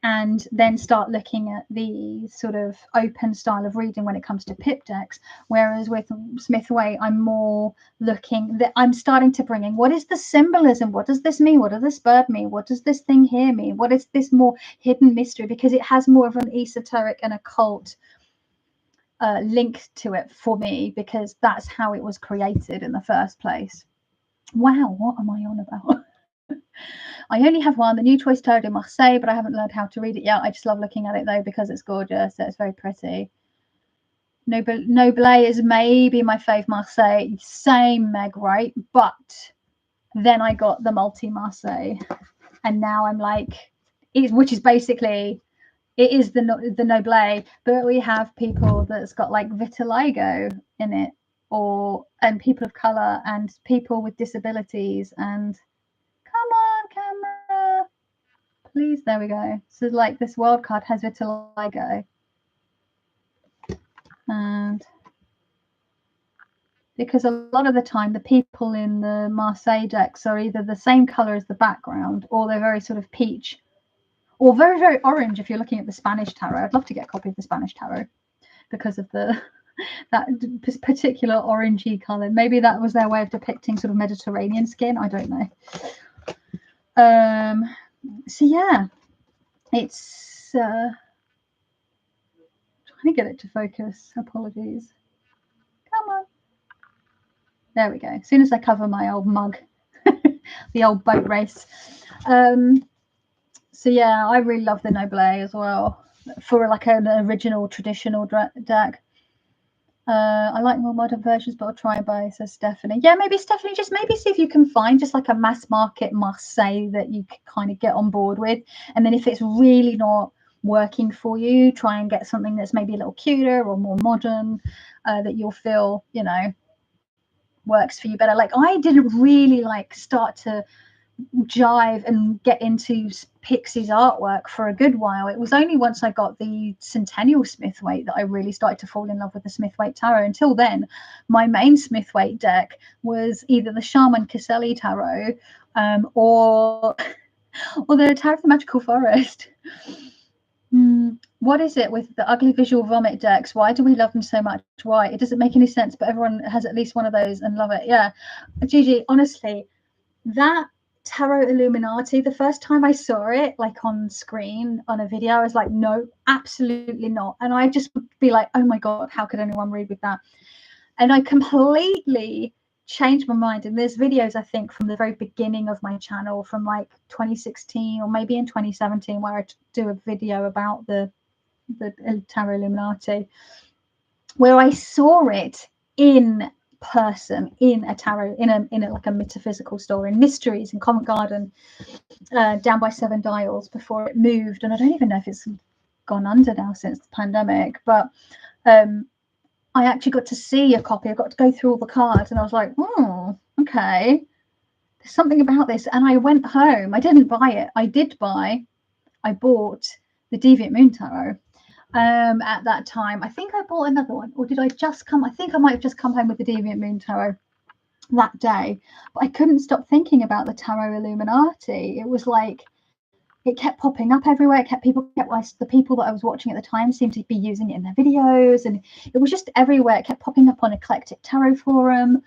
and then start looking at the sort of open style of reading when it comes to pip decks. Whereas with Smith-Waite, I'm more looking that I'm starting to bring in, what is the symbolism? What does this mean? What does this bird mean? What does this thing here mean? What is this more hidden mystery? Because it has more of an esoteric and occult link to it for me, because that's how it was created in the first place. Wow, what am I on about? I only have one, the New Choice Tarot de Marseille, but I haven't learned how to read it yet. I just love looking at it though, because it's gorgeous. It's very pretty. Noble is maybe my fave Marseille. Same, Meg, right? But then I got the multi Marseille, and now I'm like, which is basically, it is the Noble, but we have people that's got like vitiligo in it, and people of color and people with disabilities, and come on, camera, please, there we go. So like this wild card has vitiligo, and because a lot of the time the people in the Marseille decks are either the same color as the background, or they're very sort of peach, or very, very orange if you're looking at the Spanish tarot. I'd love to get a copy of the Spanish tarot because of that particular orangey color. Maybe that was their way of depicting sort of Mediterranean skin. I don't know. So yeah, it's trying to get it to focus. Apologies. Come on. There we go. As soon as I cover my old mug, the old boat race. So yeah, I really love the Noble as well, for like an original traditional deck. I like more modern versions, but I'll try both, says Stephanie. Yeah, maybe Stephanie, just maybe see if you can find just like a mass market Marseille that you can kind of get on board with. And then if it's really not working for you, try and get something that's maybe a little cuter or more modern, that you'll feel, you know, works for you better. Like I didn't really like start to jive and get into Pixie's artwork for a good while. It was only once I got the Centennial Smith-Waite that I really started to fall in love with the Smith-Waite Tarot. Until then, my main Smith-Waite deck was either the Shaman Caselli Tarot, or the Tarot of the Magical Forest. What is it with the ugly visual vomit decks? Why do we love them so much? Why? It doesn't make any sense, but everyone has at least one of those and love it. Yeah, Gigi, honestly, that Tarot Illuminati, the first time I saw it like on screen on a video, I was like, no, absolutely not. And I just would be like, oh my god, how could anyone read with that? And I completely changed my mind. And there's videos, I think, from the very beginning of my channel, from like 2016 or maybe in 2017, where I do a video about the Tarot Illuminati, where I saw it in person, in a tarot, in a like a metaphysical store in Mysteries in Covent Garden, down by Seven Dials, before it moved. And I don't even know if it's gone under now since the pandemic, but I actually got to see a copy. I got to go through all the cards, and I was like, oh, okay, something about this. And I went home. I didn't buy it. I bought the Deviant Moon Tarot. At that time, I think I bought another one, or did I just come? I think I might have just come home with the Deviant Moon Tarot that day, but I couldn't stop thinking about the Tarot Illuminati. It was like it kept popping up everywhere. The people that I was watching at the time seemed to be using it in their videos, and it was just everywhere. It kept popping up on Eclectic Tarot Forum,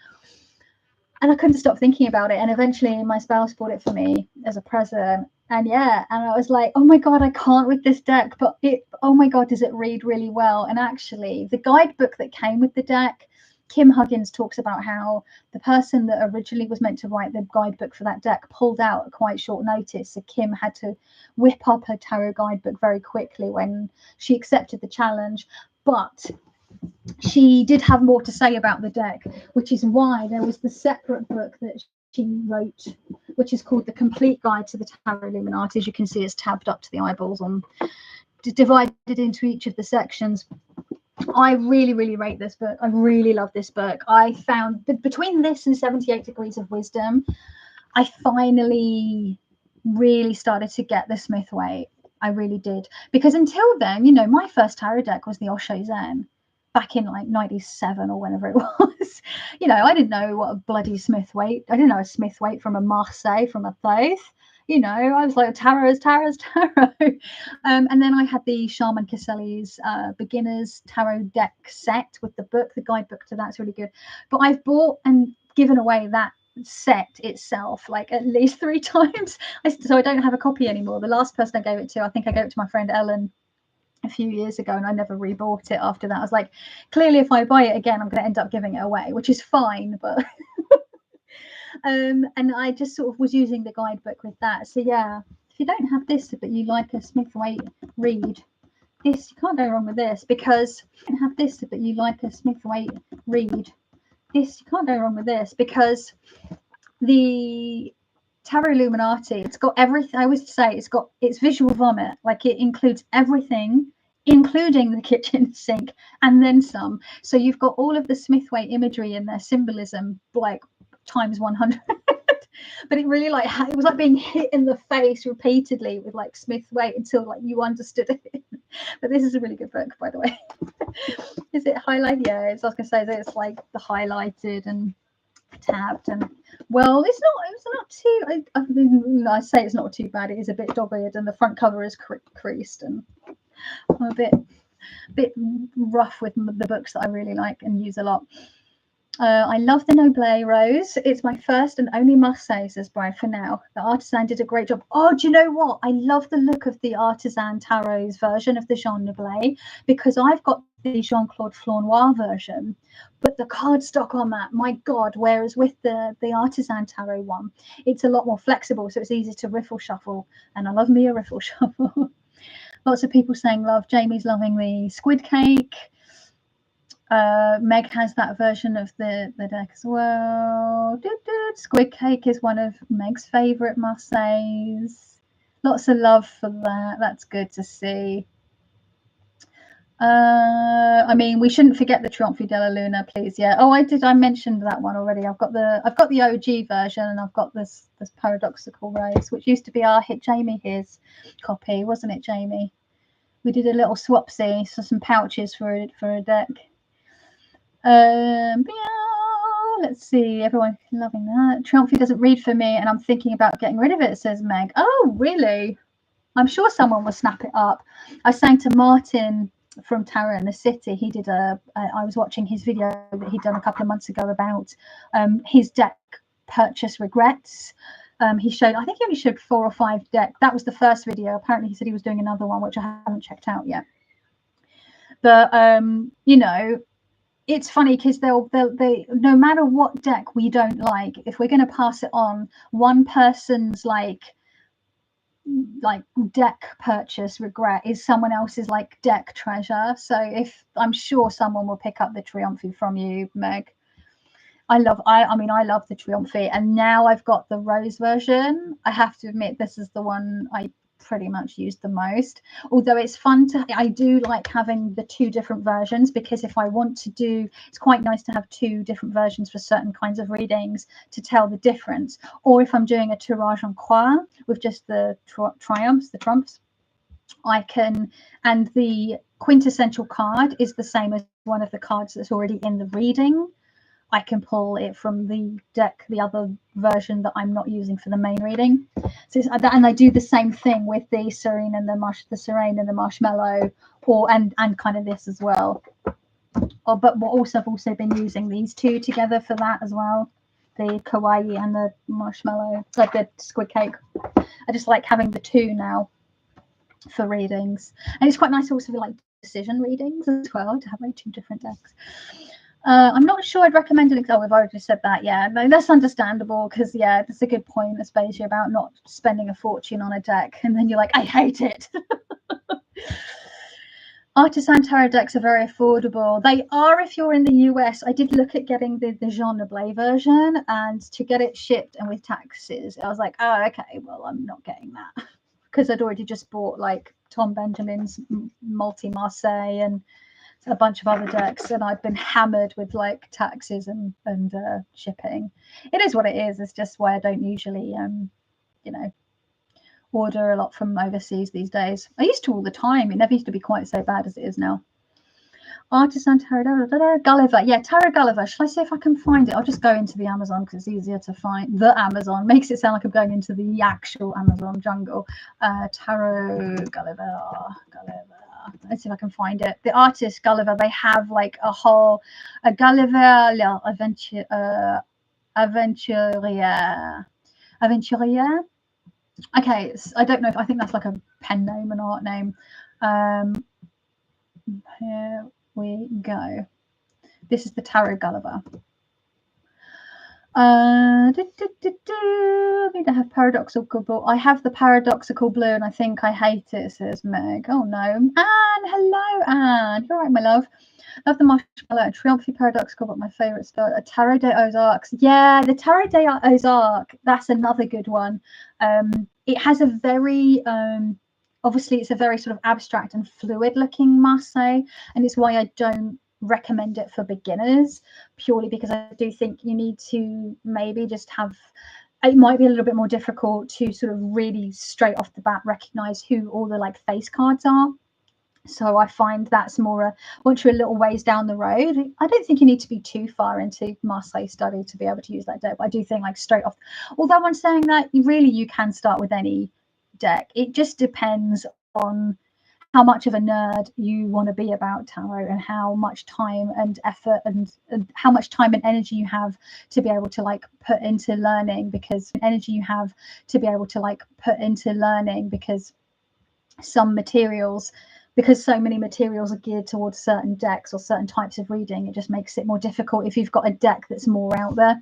and I couldn't stop thinking about it. And eventually, my spouse bought it for me as a present. And yeah, and I was like, oh my God, I can't with this deck, but oh my God, does it read really well? And actually, the guidebook that came with the deck, Kim Huggins talks about how the person that originally was meant to write the guidebook for that deck pulled out at quite short notice. So Kim had to whip up her tarot guidebook very quickly when she accepted the challenge. But she did have more to say about the deck, which is why there was the separate book that she wrote, which is called The Complete Guide to the Tarot Illuminati. As you can see, it's tabbed up to the eyeballs on, divided into each of the sections. I really, really rate this book. I really love this book. I found between this and 78 Degrees of Wisdom, I finally really started to get the Smith weight. I really did. Because until then, you know, my first tarot deck was the Osho Zen back in like 97 or whenever it was. You know, I didn't know what a bloody Smith weight. I didn't know a Smith weight from a Marseille, from a Thoth. You know, I was like, tarot is tarot. And then I had the Shaman Caselli's beginner's tarot deck set with the book. The guidebook to that's really good. But I've bought and given away that set itself like at least 3 times. So I don't have a copy anymore. The last person I gave it to, I think I gave it to my friend Ellen a few years ago, and I never rebought it after that. I was like, clearly if I buy it again, I'm going to end up giving it away, which is fine, but and I just sort of was using the guidebook with that. So yeah, if you don't have this but you like a Smith weight read, this, you can't go wrong with this, because you don't have this but you like a Smith weight read, this, you can't go wrong with this, because the Tarot Illuminati, it's got everything. I always say it's visual vomit. Like, it includes everything, including the kitchen sink and then some. So you've got all of the Smith weight imagery in their symbolism, like times 100. But it really, like, it was like being hit in the face repeatedly with like Smith weight until like you understood it. But this is a really good book, by the way. Is it highlighted? Yeah, I was gonna say that it's like the highlighted and tabbed, and well, it's not too, I mean, I say it's not too bad. It is a bit dog-eared, and the front cover is creased, and I'm a bit rough with the books that I really like and use a lot. I love the Noble Rose. It's my first and only Marseille, says Brian, for now. The Artisan did a great job. Oh, do you know what? I love the look of the Artisan Tarot's version of the Jean Noble, because I've got the Jean-Claude Flournoy version, but the cardstock on that, my God, whereas with the Artisan Tarot one, it's a lot more flexible, so it's easy to riffle shuffle, and I love me a riffle shuffle. Lots of people saying love. Jamie's loving the squid cake. Meg has that version of the deck as well. Squid cake is one of Meg's favourite Marseilles. Lots of love for that. That's good to see. I mean, we shouldn't forget the Triomphe della Luna, please. Yeah. Oh, I mentioned that one already. I've got the OG version, and I've got this Paradoxical Rose, which used to be our Jamie his copy, wasn't it, Jamie? We did a little swapsy, so some pouches for a deck. Yeah, let's see, everyone loving that. Triomphe doesn't read for me, and I'm thinking about getting rid of it, says Meg. Oh, really? I'm sure someone will snap it up. I sang to Martin from Tarot in the City. He did I was watching his video that he'd done a couple of months ago about his deck purchase regrets. He showed, I think he only showed 4 or 5 decks. That was the first video. Apparently he said he was doing another one, which I haven't checked out yet. But you know, it's funny because they no matter what deck we don't like, if we're going to pass it on, one person's like deck purchase regret is someone else's like deck treasure. So if I'm sure someone will pick up the Triomphe from you, Meg. I love the Triomphe, and now I've got the Rose version. I have to admit, this is the one I pretty much used the most. Although it's fun to, I do like having the two different versions, because if I want to do, it's quite nice to have two different versions for certain kinds of readings to tell the difference. Or if I'm doing a tirage en croix with just the triumphs, the trumps, I can, and the quintessential card is the same as one of the cards that's already in the reading, I can pull it from the deck, the other version that I'm not using for the main reading. So and I do the same thing with the serene and the serene and the marshmallow, and kind of this as well. But I've also been using these two together for that as well, the kawaii and the marshmallow, like the squid cake. I just like having the two now for readings, and it's quite nice also for like decision readings as well to have like two different decks. I'm not sure I'd recommend it. Oh, I've already said that. Yeah, no, that's understandable, because yeah, that's a good point, especially about not spending a fortune on a deck and then you're like, I hate it. Artisan Tarot decks are very affordable. They are if you're in the US. I did look at getting the Jean Noblet version, and to get it shipped and with taxes, I was like, oh, okay, well, I'm not getting that, because I'd already just bought like Tom Benjamin's Multi Marseille and a bunch of other decks, and I've been hammered with like taxes and shipping. It is what it is. It's just why I don't usually order a lot from overseas these days. I used to all the time. It never used to be quite so bad as it is now. Artisan Tarot, Gulliver. Yeah, Tarot Gulliver. Shall I see if I can find it? I'll just go into the Amazon because it's easier to find. The Amazon makes it sound like I'm going into the actual Amazon jungle. Tarot Gulliver. Let's see if I can find it. The artist Gulliver, they have like a Gulliver Aventurier. Okay, I don't know if, I think that's like a pen name, an art name. Here we go. This is the Tarot Gulliver. I have paradoxical blue. I have the paradoxical blue, and I think I hate it, says Meg. Oh no. Anne, hello Anne. You're right, my love. Love the marshmallow and Triomphe paradoxical, but my favourite style, a Tarot des Ozarks. Yeah, the Tarot des Ozarks, that's another good one. It has a very obviously it's a very sort of abstract and fluid looking Marseille, and it's why I don't recommend it for beginners, purely because I do think you need to maybe just have, it might be a little bit more difficult to sort of really straight off the bat recognize who all the like face cards are. So I find that's more once you're a little ways down the road. I don't think you need to be too far into Marseille study to be able to use that deck, but I do think like straight off, although I'm saying that you can start with any deck. It just depends on how much of a nerd you want to be about tarot, and how much time and effort and how much time and energy you have to be able to like put into learning, because so many materials are geared towards certain decks or certain types of reading. It just makes it more difficult if you've got a deck that's more out there.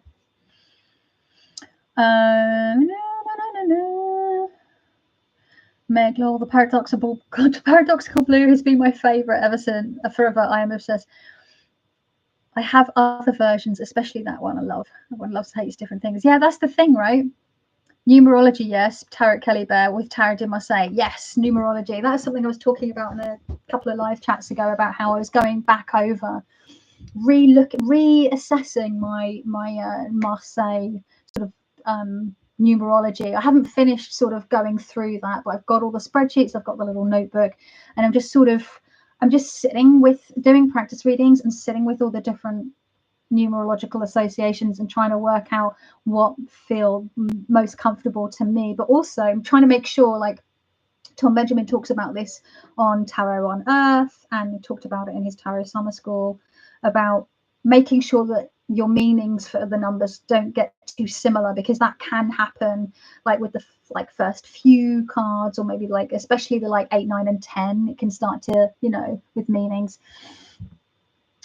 Meg Law, the paradoxical blue has been my favourite ever since forever. I am obsessed. I have other versions, especially that one. I love. Everyone loves hates different things. Yeah, that's the thing, right? Numerology, yes. Tarot Kelly Bear with Tarot de Marseille, yes. Numerology. That's something I was talking about in a couple of live chats ago, about how I was going back over, reassessing my Marseille sort of numerology. I haven't finished sort of going through that, but I've got all the spreadsheets, I've got the little notebook, and I'm just sitting with doing practice readings and sitting with all the different numerological associations and trying to work out what feel most comfortable to me. But also I'm trying to make sure, like Tom Benjamin talks about this on Tarot on Earth, and he talked about it in his Tarot Summer School, about making sure that your meanings for the numbers don't get too similar, because that can happen like with the first few cards, or maybe like especially the like 8, 9 and 10, it can start to, with meanings.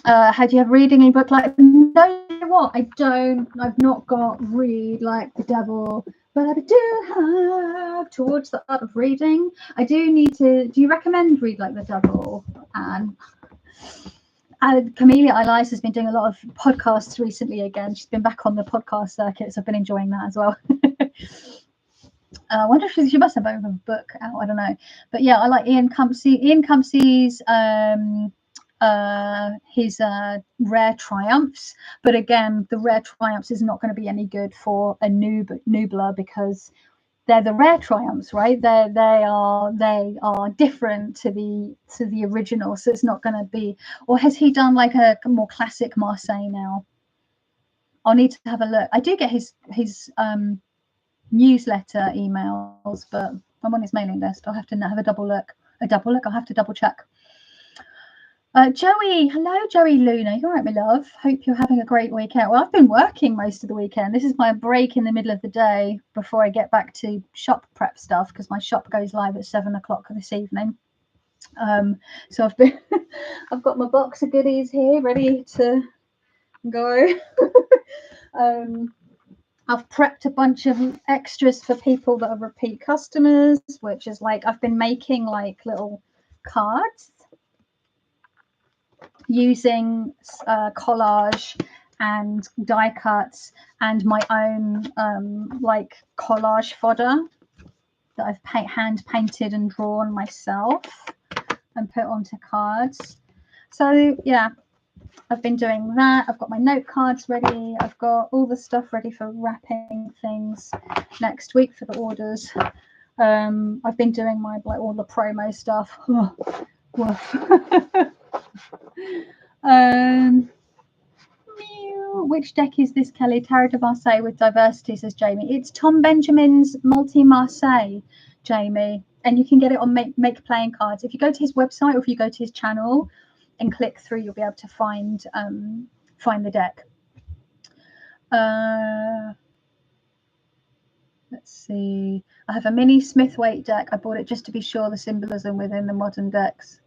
Had you have reading in book like, no, you know what, I've not got read like the devil, but I do have towards the art of reading. I do need to. Do you recommend read like the devil? And Camellia Elias has been doing a lot of podcasts recently again. She's been back on the podcast circuit, so I've been enjoying that as well. I wonder if she must have a book out. I don't know, but yeah, I like Ian Cumpsey's his rare triumphs. But again, the rare triumphs is not going to be any good for a noobler, because they're the rare triumphs, right? They are different to the original, so it's not going to be. Or has he done like a more classic Marseille now? I'll need to have a look. I do get his newsletter emails, but I'm on his mailing list. I'll have to have a double look. I'll have to double check. Joey, hello, Joey Luna. You all right, my love? Hope you're having a great weekend. Well, I've been working most of the weekend. This is my break in the middle of the day before I get back to shop prep stuff, because my shop goes live at 7 o'clock this evening. So I've got my box of goodies here ready to go. I've prepped a bunch of extras for people that are repeat customers, which is like I've been making like little cards using collage and die cuts and my own like collage fodder that I've hand painted and drawn myself and put onto cards. So yeah, I've been doing that. I've got my note cards ready. I've got all the stuff ready for wrapping things next week for the orders. I've been doing my like all the promo stuff. Which deck is this, Kelly? Tarot de Marseille with diversity, says Jamie. It's Tom Benjamin's Multi Marseille, Jamie, and you can get it on Make Playing Cards. If you go to his website or if you go to his channel and click through, you'll be able to find the deck. Let's see. I have a mini Smithwaite deck. I bought it just to be sure the symbolism within the modern decks.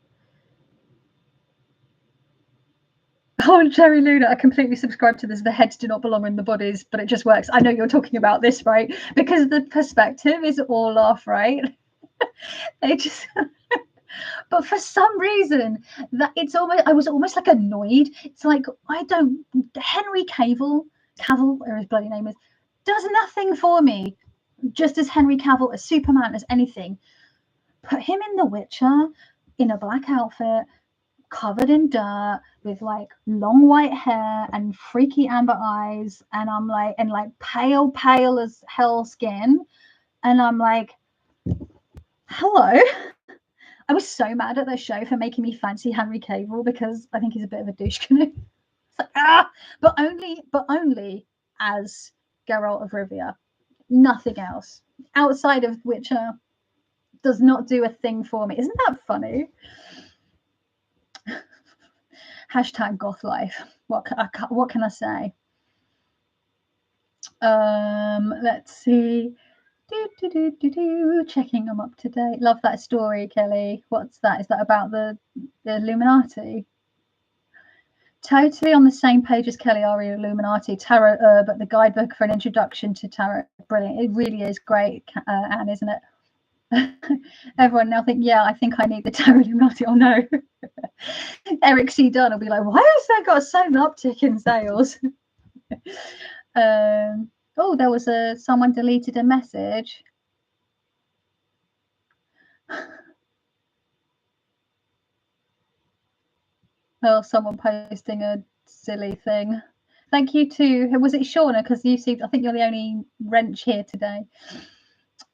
Oh, Jerry Luna, I completely subscribe to this. The heads do not belong in the bodies, but it just works. I know you're talking about this, right? Because the perspective is all off, right? They just but for some reason that it's almost, I was almost like annoyed. It's like Henry Cavill, or his bloody name is, does nothing for me. Just as Henry Cavill, as Superman, as anything. Put him in The Witcher in a black outfit, covered in dirt, with like long white hair and freaky amber eyes, and I'm like, and like pale as hell skin, and I'm like, hello. I was so mad at the show for making me fancy Henry Cavill because I think he's a bit of a douche canoe. It's like, but only as Geralt of Rivia. Nothing else. Outside of Witcher does not do a thing for me. Isn't that funny? Hashtag goth life. What can I say? Let's see. Checking I'm up to date. Love that story, Kelly. What's that? Is that about the Illuminati? Totally on the same page as Kelly Ari Illuminati Tarot, but the guidebook for an introduction to tarot. Brilliant. It really is great, Anne, isn't it? Everyone now think, yeah, I think I need the Tarot Illuminati. Oh no. Eric C. Dunn will be like, why has that got a sudden uptick in sales? Oh, there was someone deleted a message. Oh, someone posting a silly thing. Thank you to, was it Shauna? Because I think you're the only wrench here today.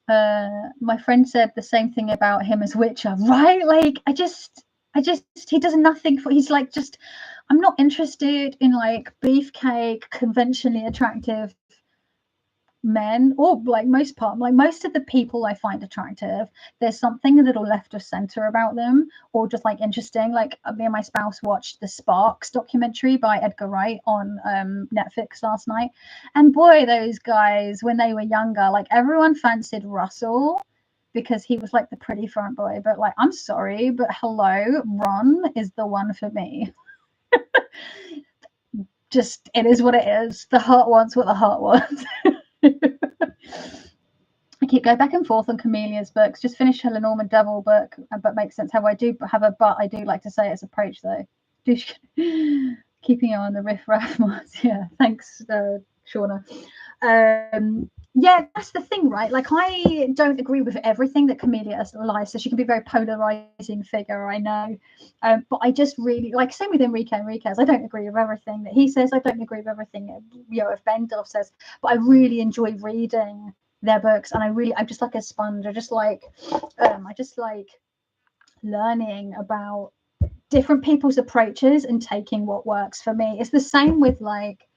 My friend said the same thing about him as Witcher, right? Like, I just, he does nothing for, he's like, just, I'm not interested in like beefcake, conventionally attractive men, or like most of the people I find attractive, there's something a little left of center about them, or just like interesting. Like me and my spouse watched the Sparks documentary by Edgar Wright on Netflix last night, and boy, those guys when they were younger, like everyone fancied Russell because he was like the pretty front boy, but like, I'm sorry, but hello, Ron is the one for me. Just, it is what it is. The heart wants what the heart wants. I keep going back and forth on Chamelea's books. Just finished her Lenormand Devil book, but makes sense how I do have a but. I do like to say it's approach though. Keeping you on the riff raff. Yeah, thanks, Shauna. Yeah, that's the thing, right? Like, I don't agree with everything that Camellia lies. So she can be a very polarizing figure, I know. But I just really like, same with Enriquez. I don't agree with everything that he says. I don't agree with everything if Bendorf says. But I really enjoy reading their books, and I'm just like a sponge. I just like learning about different people's approaches and taking what works for me. It's the same with like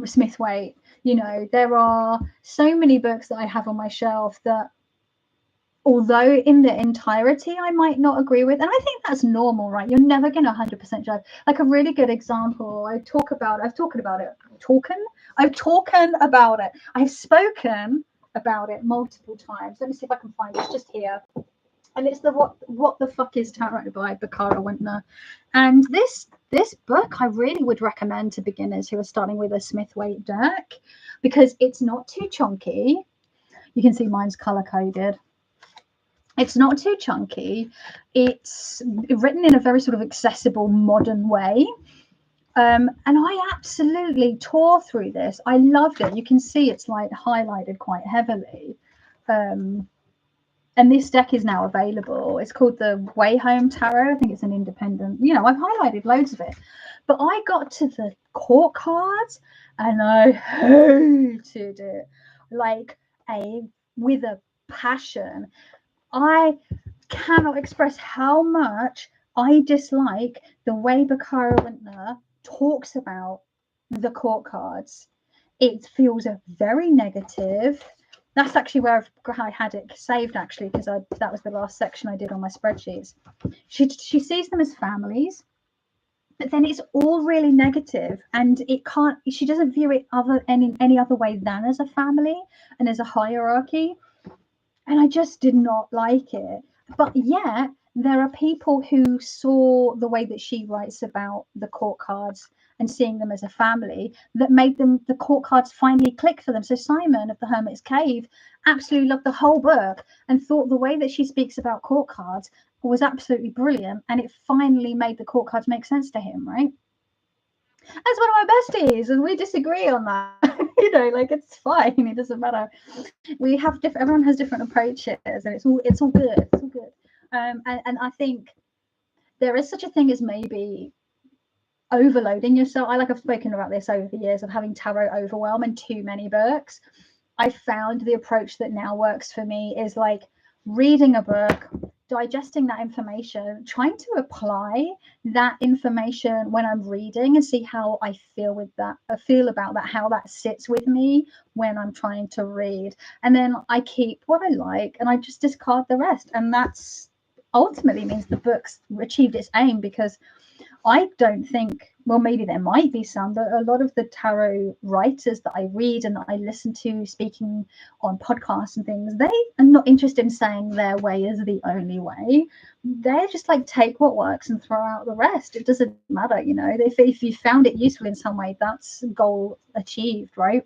Smithwaite. There are so many books that I have on my shelf that, although in the entirety I might not agree with, and I think that's normal, right? You're never going to 100% judge. Like, a really good example, I've spoken about it multiple times. Let me see if I can find it. It's just here. And it's the What the Fuck is Tarot by Bakara Wintner. And this book I really would recommend to beginners who are starting with a Smithwaite deck, because it's not too chunky. You can see mine's color coded. It's not too chunky. It's written in a very sort of accessible, modern way. And I absolutely tore through this. I loved it. You can see it's like highlighted quite heavily. And this deck is now available. It's called the Way Home Tarot. I think it's an independent. I've highlighted loads of it. But I got to the court cards and I hated it with a passion. I cannot express how much I dislike the way Bakara Wintner talks about the court cards. It feels very negative. That's actually where I had it saved, actually, because that was the last section I did on my spreadsheets. She sees them as families, but then it's all really negative, and she doesn't view it any other way than as a family and as a hierarchy. And I just did not like it. But yet there are people who saw the way that she writes about the court cards and seeing them as a family that made the court cards finally click for them. So Simon of the Hermit's Cave absolutely loved the whole book and thought the way that she speaks about court cards was absolutely brilliant, and it finally made the court cards make sense to him, right? That's one of my besties, and we disagree on that. It's fine. It doesn't matter. We have everyone has different approaches, and it's all good. It's all good. And I think there is such a thing as maybe overloading yourself. I've spoken about this over the years of having tarot overwhelm and too many books. I found the approach that now works for me is like reading a book, digesting that information, trying to apply that information when I'm reading and see how I feel with that. I feel about that, how that sits with me when I'm trying to read. And then I keep what I like and I just discard the rest. And that's ultimately means the book's achieved its aim, because I don't think, well, maybe there might be some, but a lot of the tarot writers that I read and that I listen to speaking on podcasts and things, they are not interested in saying their way is the only way. They're just like, take what works and throw out the rest. It doesn't matter, if you found it useful in some way, that's goal achieved, right?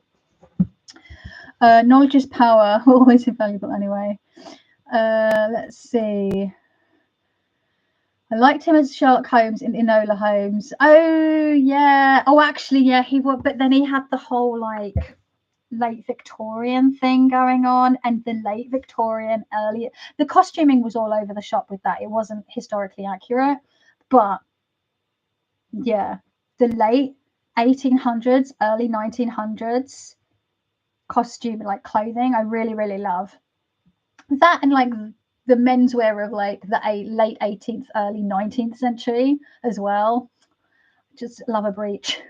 Knowledge is power, always invaluable anyway. Let's see. I liked him as Sherlock Holmes in Enola Holmes. Oh, yeah. Oh, actually, yeah, he was. But then he had the whole, like, late Victorian thing going on. And the late Victorian, the costuming was all over the shop with that. It wasn't historically accurate. But, yeah, the late 1800s, early 1900s costume, like clothing, I really, really love. That and, like, the menswear of like the late 18th, early 19th century as well. Just love a breach.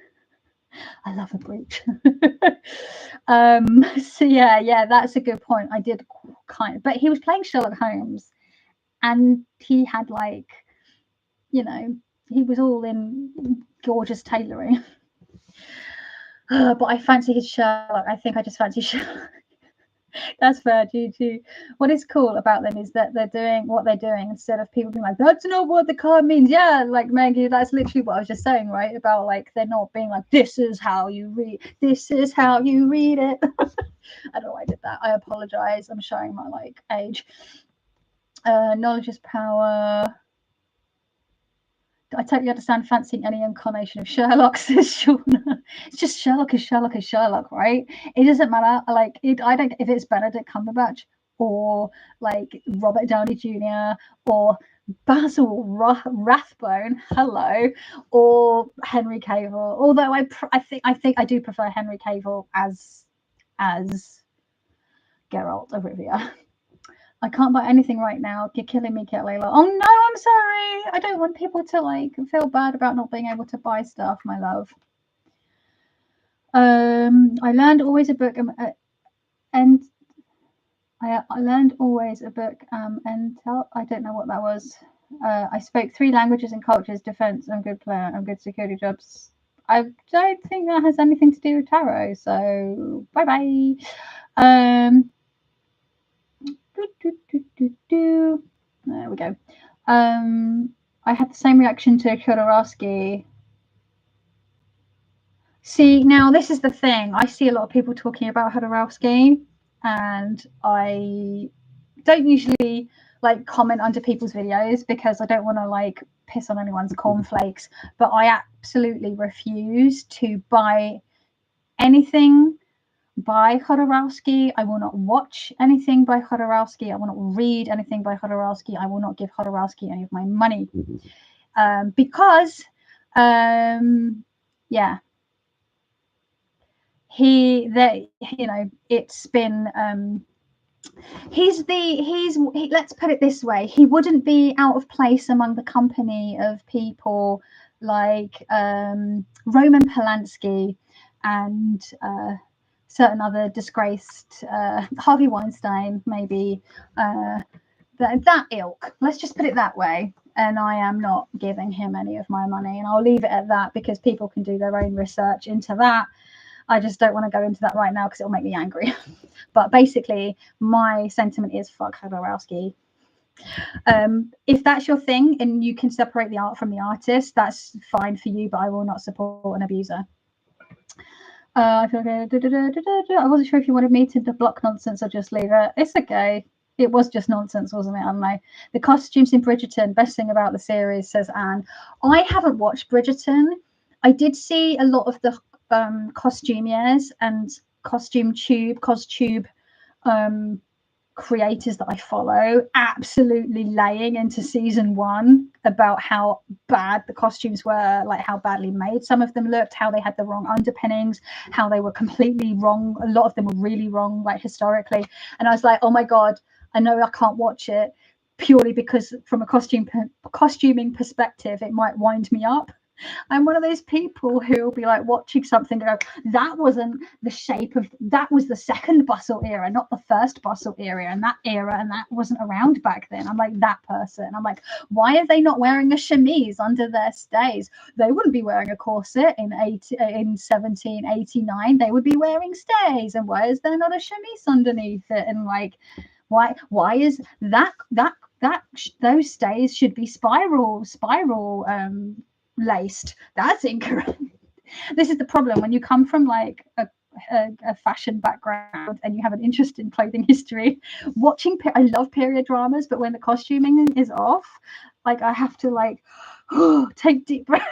I love a breach. So yeah, that's a good point. I did but he was playing Sherlock Holmes, and he had like, he was all in gorgeous tailoring. But I fancy his Sherlock. I think I just fancy Sherlock. That's fair, GG. What is cool about them is that they're doing what they're doing instead of people being like, that's not what the card means. Yeah, like Maggie, that's literally what I was just saying, right? About like they're not being like, this is how you read it. I don't know why I did that. I apologize. I'm showing my like age. Knowledge is power. I totally understand fancying any incarnation of Sherlock, says Shauna. It's just Sherlock is Sherlock is Sherlock, right? It doesn't matter. Like, I don't, if it's Benedict Cumberbatch or like Robert Downey Jr. or Basil Rathbone, hello, or Henry Cavill. Although I think I do prefer Henry Cavill as Geralt of Rivia. I can't buy anything right now. You're killing me, Layla. Oh no, I'm sorry. I don't want people to like feel bad about not being able to buy stuff, my love. I learned always a book and I learned always a book and I don't know what that was. I spoke 3 languages and cultures, defense, I'm a good player, I'm good security jobs. I don't think that has anything to do with tarot, so bye bye. There we go. I had the same reaction to Khodorkovsky. See, now this is the thing. I see a lot of people talking about Khodorkovsky, and I don't usually like comment under people's videos because I don't want to like piss on anyone's cornflakes. But I absolutely refuse to buy anything by Khodorkovsky. I will not watch anything by Khodorkovsky. I will not read anything by Khodorkovsky. I will not give Khodorkovsky any of my money because, yeah, it's been. Let's put it this way. He wouldn't be out of place among the company of people like Roman Polanski and certain other disgraced Harvey Weinstein, maybe that ilk. Let's just put it that way. And I am not giving him any of my money, and I'll leave it at that because people can do their own research into that. I just don't want to go into that right now because it'll make me angry. But basically, my sentiment is fuck Khodorkovsky. If that's your thing and you can separate the art from the artist, that's fine for you, but I will not support an abuser. I wasn't sure if you wanted me to block nonsense or just leave it. It's okay. It was just nonsense, wasn't it, Anne? The costumes in Bridgerton, best thing about the series, says Anne. I haven't watched Bridgerton. I did see a lot of the costumiers and costume creators that I follow absolutely laying into season 1 about how bad the costumes were, like how badly made some of them looked, how they had the wrong underpinnings, how they were completely wrong. A lot of them were really wrong, like historically. And I was like, oh my God, I know I can't watch it purely because from a costuming perspective, it might wind me up. I'm one of those people who will be like watching something and go, that wasn't the shape of, that was the second bustle era, not the first bustle era, and that wasn't around back then. I'm like that person. I'm like, why are they not wearing a chemise under their stays? They wouldn't be wearing a corset in 1789. They would be wearing stays. And why is there not a chemise underneath it? And like, why is that those stays should be spiral laced? That's incorrect. This is the problem when you come from like a fashion background and you have an interest in clothing history. I love period dramas, but when the costuming is off, like I have to like take deep breaths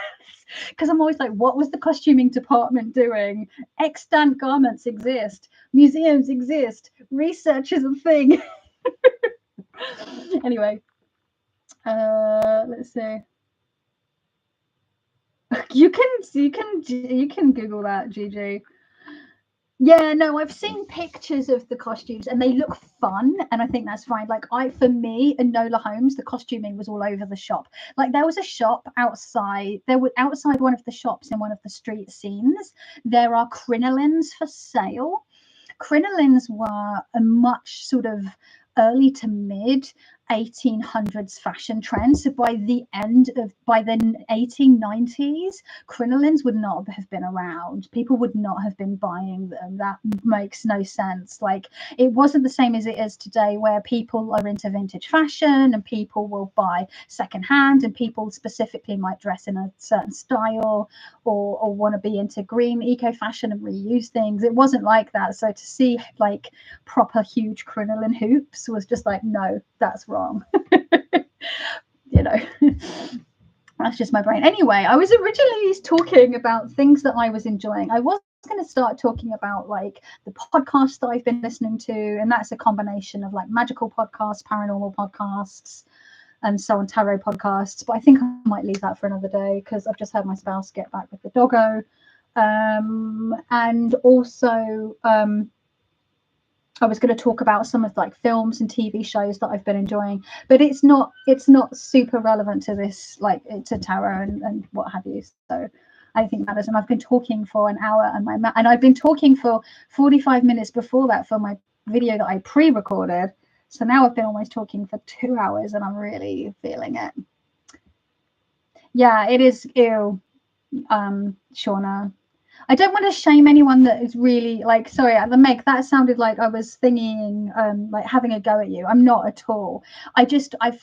because I'm always like, what was the costuming department doing? Extant garments exist, museums exist, research is a thing. Anyway, let's see. You can Google that, Gigi. Yeah, no, I've seen pictures of the costumes and they look fun, and I think that's fine. Like for me, Enola Holmes, the costuming was all over the shop. Like there was a shop outside. Outside one of the shops in one of the street scenes, there are crinolines for sale. Crinolines were a much sort of early to mid 1800s fashion trend. So by the 1890s, crinolines would not have been around. People would not have been buying them. That makes no sense. Like it wasn't the same as it is today, where people are into vintage fashion and people will buy secondhand, and people specifically might dress in a certain style or want to be into green eco fashion and reuse things. It wasn't like that. So to see like proper huge crinoline hoops was just like, no, that's wrong. You know. That's just my brain. Anyway, I was originally talking about things that I was enjoying. I was going to start talking about like the podcasts that I've been listening to, and that's a combination of like magical podcasts, paranormal podcasts, and so on, tarot podcasts. But I think I might leave that for another day because I've just had my spouse get back with the doggo. And also I was going to talk about some of like films and TV shows that I've been enjoying, but it's not super relevant to this, like to tarot and what have you. So I think that is, and I've been talking for an hour, and I've been talking for 45 minutes before that for my video that I pre-recorded. So now I've been almost talking for 2 hours, and I'm really feeling it. Yeah, it is ew, Shauna. I don't want to shame anyone that is really like, sorry, the Meg, that sounded like I was thinking, like having a go at you. I'm not at all. I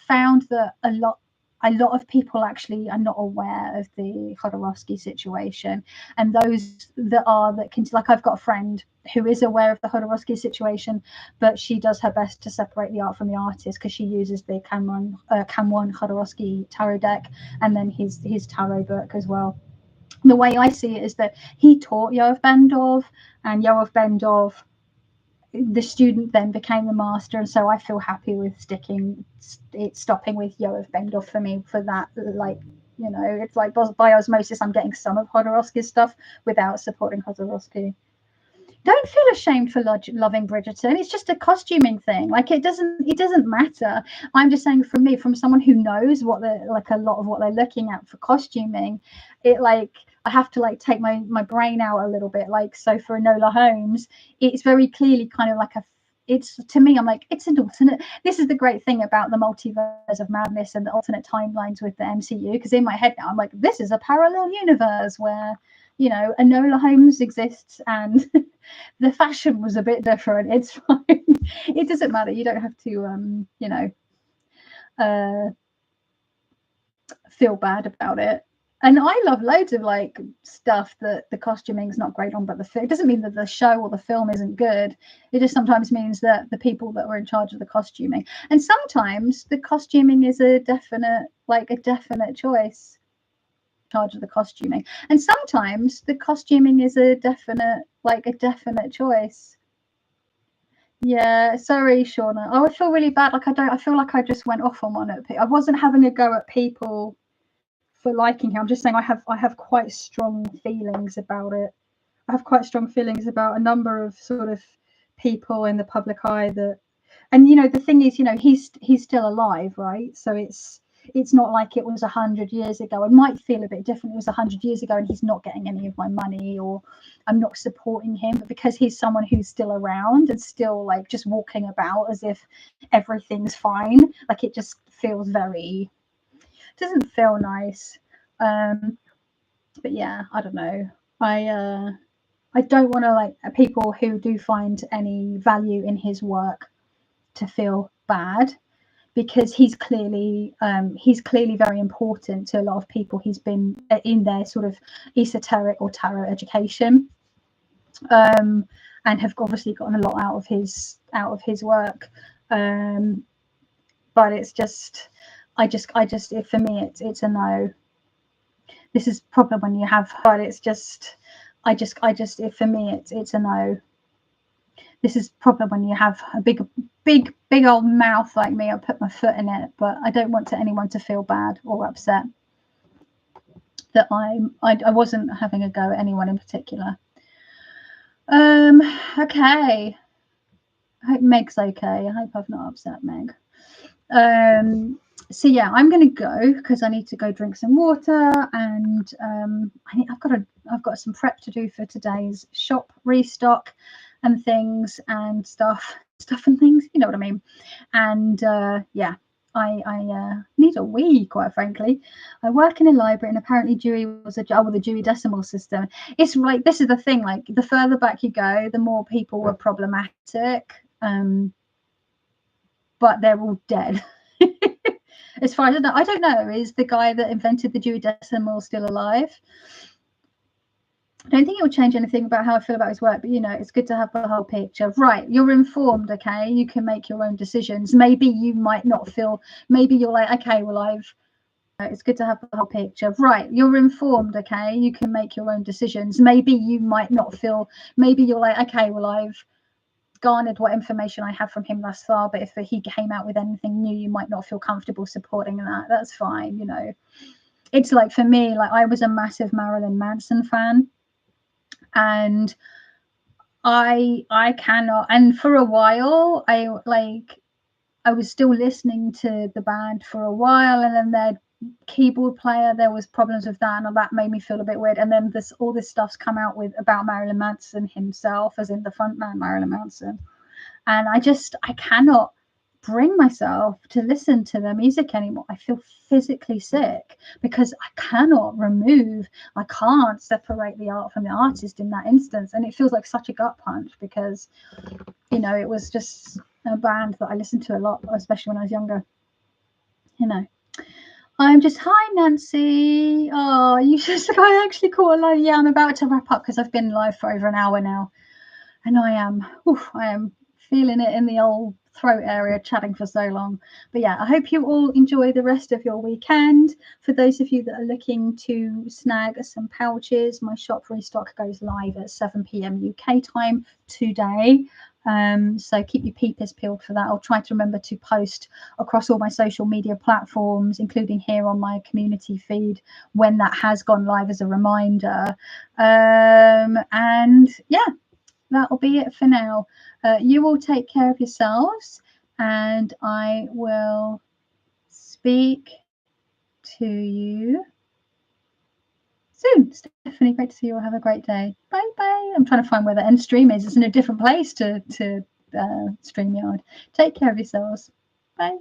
found that a lot of people actually are not aware of the Jodorowsky situation, and those that can, like, I've got a friend who is aware of the Jodorowsky situation, but she does her best to separate the art from the artist because she uses the Kamwan Jodorowsky tarot deck and then his tarot book as well. The way I see it is that he taught Yoav Bendov, and Yoav Bendov, the student, then became the master, and so I feel happy with stopping with Yoav Bendov for me for that. Like, you know, it's like by osmosis I'm getting some of Jodorowsky's stuff without supporting Jodorowsky. Don't feel ashamed for loving Bridgerton. It's just a costuming thing. Like, it doesn't matter. I'm just saying, from me, from someone who knows what like a lot of what they're looking at for costuming, it, like, I have to like take my brain out a little bit. Like, so for Enola Holmes, it's very clearly kind of like it's, to me, I'm like, it's an alternate. This is the great thing about the multiverse of madness and the alternate timelines with the MCU, because in my head now I'm like, this is a parallel universe where, you know, Enola Holmes exists and the fashion was a bit different. It's fine. It doesn't matter. You don't have to, you know, feel bad about it. And I love loads of like stuff that the costuming is not great on, but it doesn't mean that the show or the film isn't good. It just sometimes means that the people that were in charge of the costuming, and sometimes the costuming is a definite choice. Charge of the costuming, and sometimes the costuming is a definite choice. Yeah, sorry, Shauna. Oh, I feel really bad. Like, I feel like I just went off on one. I wasn't having a go at people for liking him. I'm just saying I have quite strong feelings about it. I have quite strong feelings about a number of sort of people in the public eye that, and, you know, the thing is, you know, he's still alive, right? So it's not like it was 100 years ago. It might feel a bit different. It was 100 years ago and he's not getting any of my money, or I'm not supporting him, but because he's someone who's still around and still like just walking about as if everything's fine, like, it just feels very, doesn't feel nice. But yeah, I don't know. I don't want to, like, people who do find any value in his work to feel bad, because he's clearly very important to a lot of people. He's been in their sort of esoteric or tarot education, and have obviously gotten a lot out of his work. But it's just, for me, it's a no. This is problem when you have, but it's just, for me, it's a no. This is problem when you have a big old mouth like me. I'll put my foot in it, but I don't want anyone to feel bad or upset that I wasn't having a go at anyone in particular. Okay. I hope Meg's okay. I hope I've not upset Meg. So yeah, I'm going to go because I need to go drink some water, and I've got some prep to do for today's shop restock and things and stuff and things, you know what I mean. And yeah, I need a wee, quite frankly. I work in a library, and apparently Dewey was the Dewey Decimal System. It's like, this is the thing, like, the further back you go, the more people were problematic, but they're all dead. As far as I don't know, is the guy that invented the Dewey Decimal still alive? I don't think it will change anything about how I feel about his work, but, you know, it's good to have the whole picture. Right, you're informed, okay? You can make your own decisions. Maybe you might not feel, maybe you're like, okay, well, It's good to have the whole picture. Right, you're informed, okay? You can make your own decisions. Maybe you might not feel, maybe you're like, okay, well, I've garnered what information I have from him thus far, but if he came out with anything new, you might not feel comfortable supporting that. That's fine, you know. It's like, for me, like, I was a massive Marilyn Manson fan, and I cannot, and for a while I was still listening to the band for a while, and then their keyboard player, there was problems with that, and that made me feel a bit weird. And then all this stuff's come out about Marilyn Manson himself, as in the frontman Marilyn Manson, and I cannot bring myself to listen to their music anymore. I feel physically sick because I can't separate the art from the artist in that instance, and it feels like such a gut punch because, you know, it was just a band that I listened to a lot, especially when I was younger, you know. I'm just, hi Nancy. Oh, you just, I actually caught a line. Yeah, I'm about to wrap up because I've been live for over an hour now, and I am feeling it in the old throat area, chatting for so long. But yeah, I hope you all enjoy the rest of your weekend. For those of you that are looking to snag some pouches, my shop restock goes live at 7 p.m. UK time today. So keep your peepers peeled for that. I'll try to remember to post across all my social media platforms, including here on my community feed, when that has gone live as a reminder. And yeah, that'll be it for now. You all take care of yourselves, and I will speak to you soon. Stephanie, great to see you all. Have a great day. Bye bye. I'm trying to find where the end stream is. It's in a different place to StreamYard. Take care of yourselves. Bye.